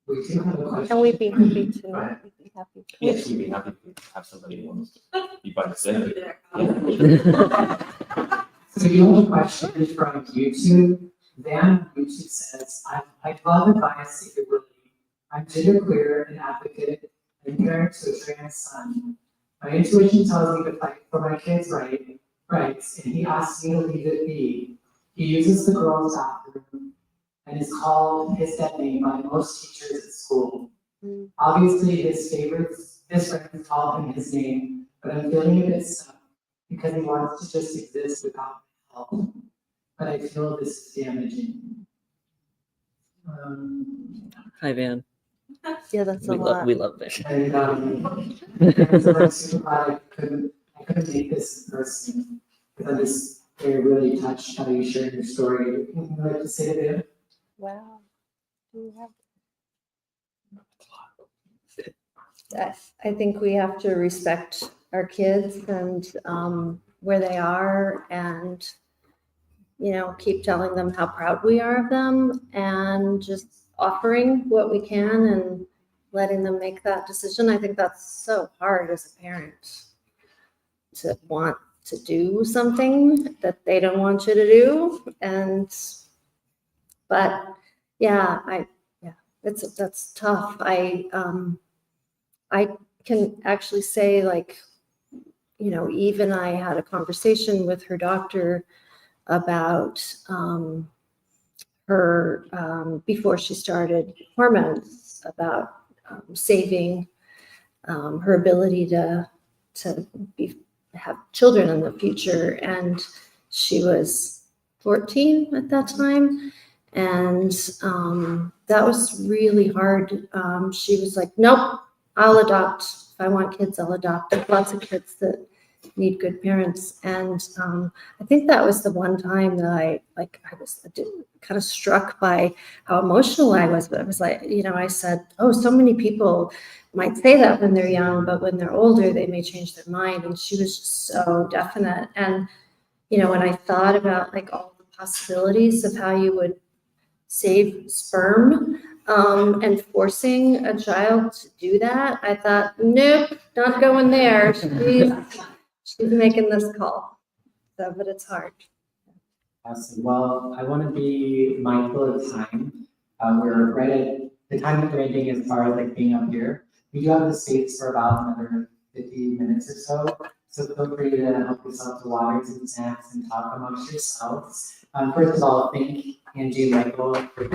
We do have a question. And we'd be happy to. Right. We'd be happy to. Yes, we'd be happy to have somebody who wants to be by the side. So you have a question from YouTube. Van YouTube says, I love advice secretly. I'm genderqueer and advocate and parent to a trans son. My intuition tells me to fight for my kids' rights, and he asks me to leave it be. He uses the girls' bathroom and is called his dead name by most teachers at school. Obviously, his friends call him his name, but I'm feeling a bit stuck because he wants to just exist without help. But I feel this is damaging. Hi, Van. Yeah, that's a lot. We love Van. And so I'm super glad I couldn't make this in person, because I'm just really touched how you shared your story. Anything you'd like to say to them? Wow. Do you have? I think we have to respect our kids and where they are, and keep telling them how proud we are of them and just offering what we can and letting them make that decision. I think that's so hard as a parent to want to do something that they don't want you to do. But that's tough. I can actually say, like, even I had a conversation with her doctor about her before she started hormones, about saving her ability to have children in the future. And she was 14 at that time. And that was really hard. She was like, nope, I'll adopt. If I want kids, I'll adopt. There's lots of kids that need good parents. And I think that was the one time that I was kind of struck by how emotional I was. But I was like, I said, oh, so many people might say that when they're young, but when they're older, they may change their mind. And she was just so definite. And, when I thought about like all the possibilities of how you would save sperm, and forcing a child to do that, I thought, nope, not going there. She's making this call. So, but it's hard. Awesome. Well, I want to be mindful of time. We're right at the time that we're ending as far as like being up here. We do have the space for about another 50 minutes or so. So feel free to help yourself to waters and snacks and talk amongst yourselves. First of all, thank Angie and Michael for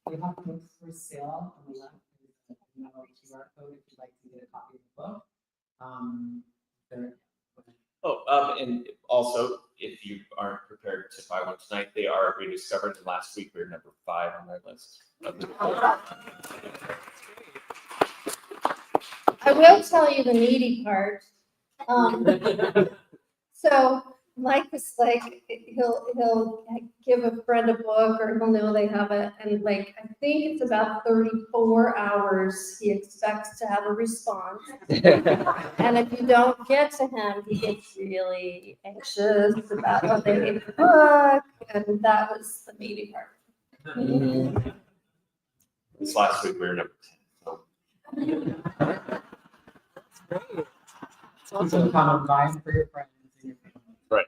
we have books for sale on the left. There's a QR code if you'd like to get a copy of the book. And also, if you aren't prepared to buy one tonight, they are rediscovered. And last week we were number 5 on their list. I will tell you the needy part. So Mike was like, he'll give a friend a book, or he'll know they have it, and like I think it's about 34 hours he expects to have a response. And if you don't get to him, he gets really anxious about what they need the book, and that was the needy part. This last week we were number 10. So. It's also common mind for your friends and your family. Right.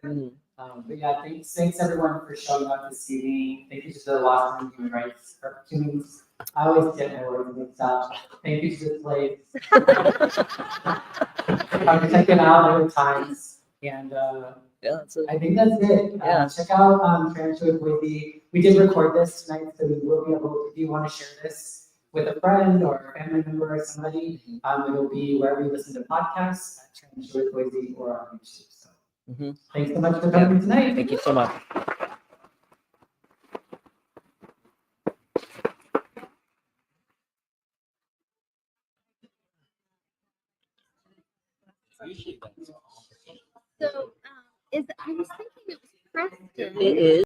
But yeah, thanks everyone for showing up this evening. Thank you to the Wassmuth Human Rights Teams. I always get my words mixed up. Thank you to the place. I'm checking out other times, and that's it. I think that's it. Check out Trans Joy Boise. We did record this tonight, so we will be able to, if you want to share this with a friend or a family member or somebody, it'll be wherever you listen to podcasts at Trans Joy Boise or on YouTube. So thanks so much for coming tonight. Thank you so much. So I was thinking it was Preston. It is.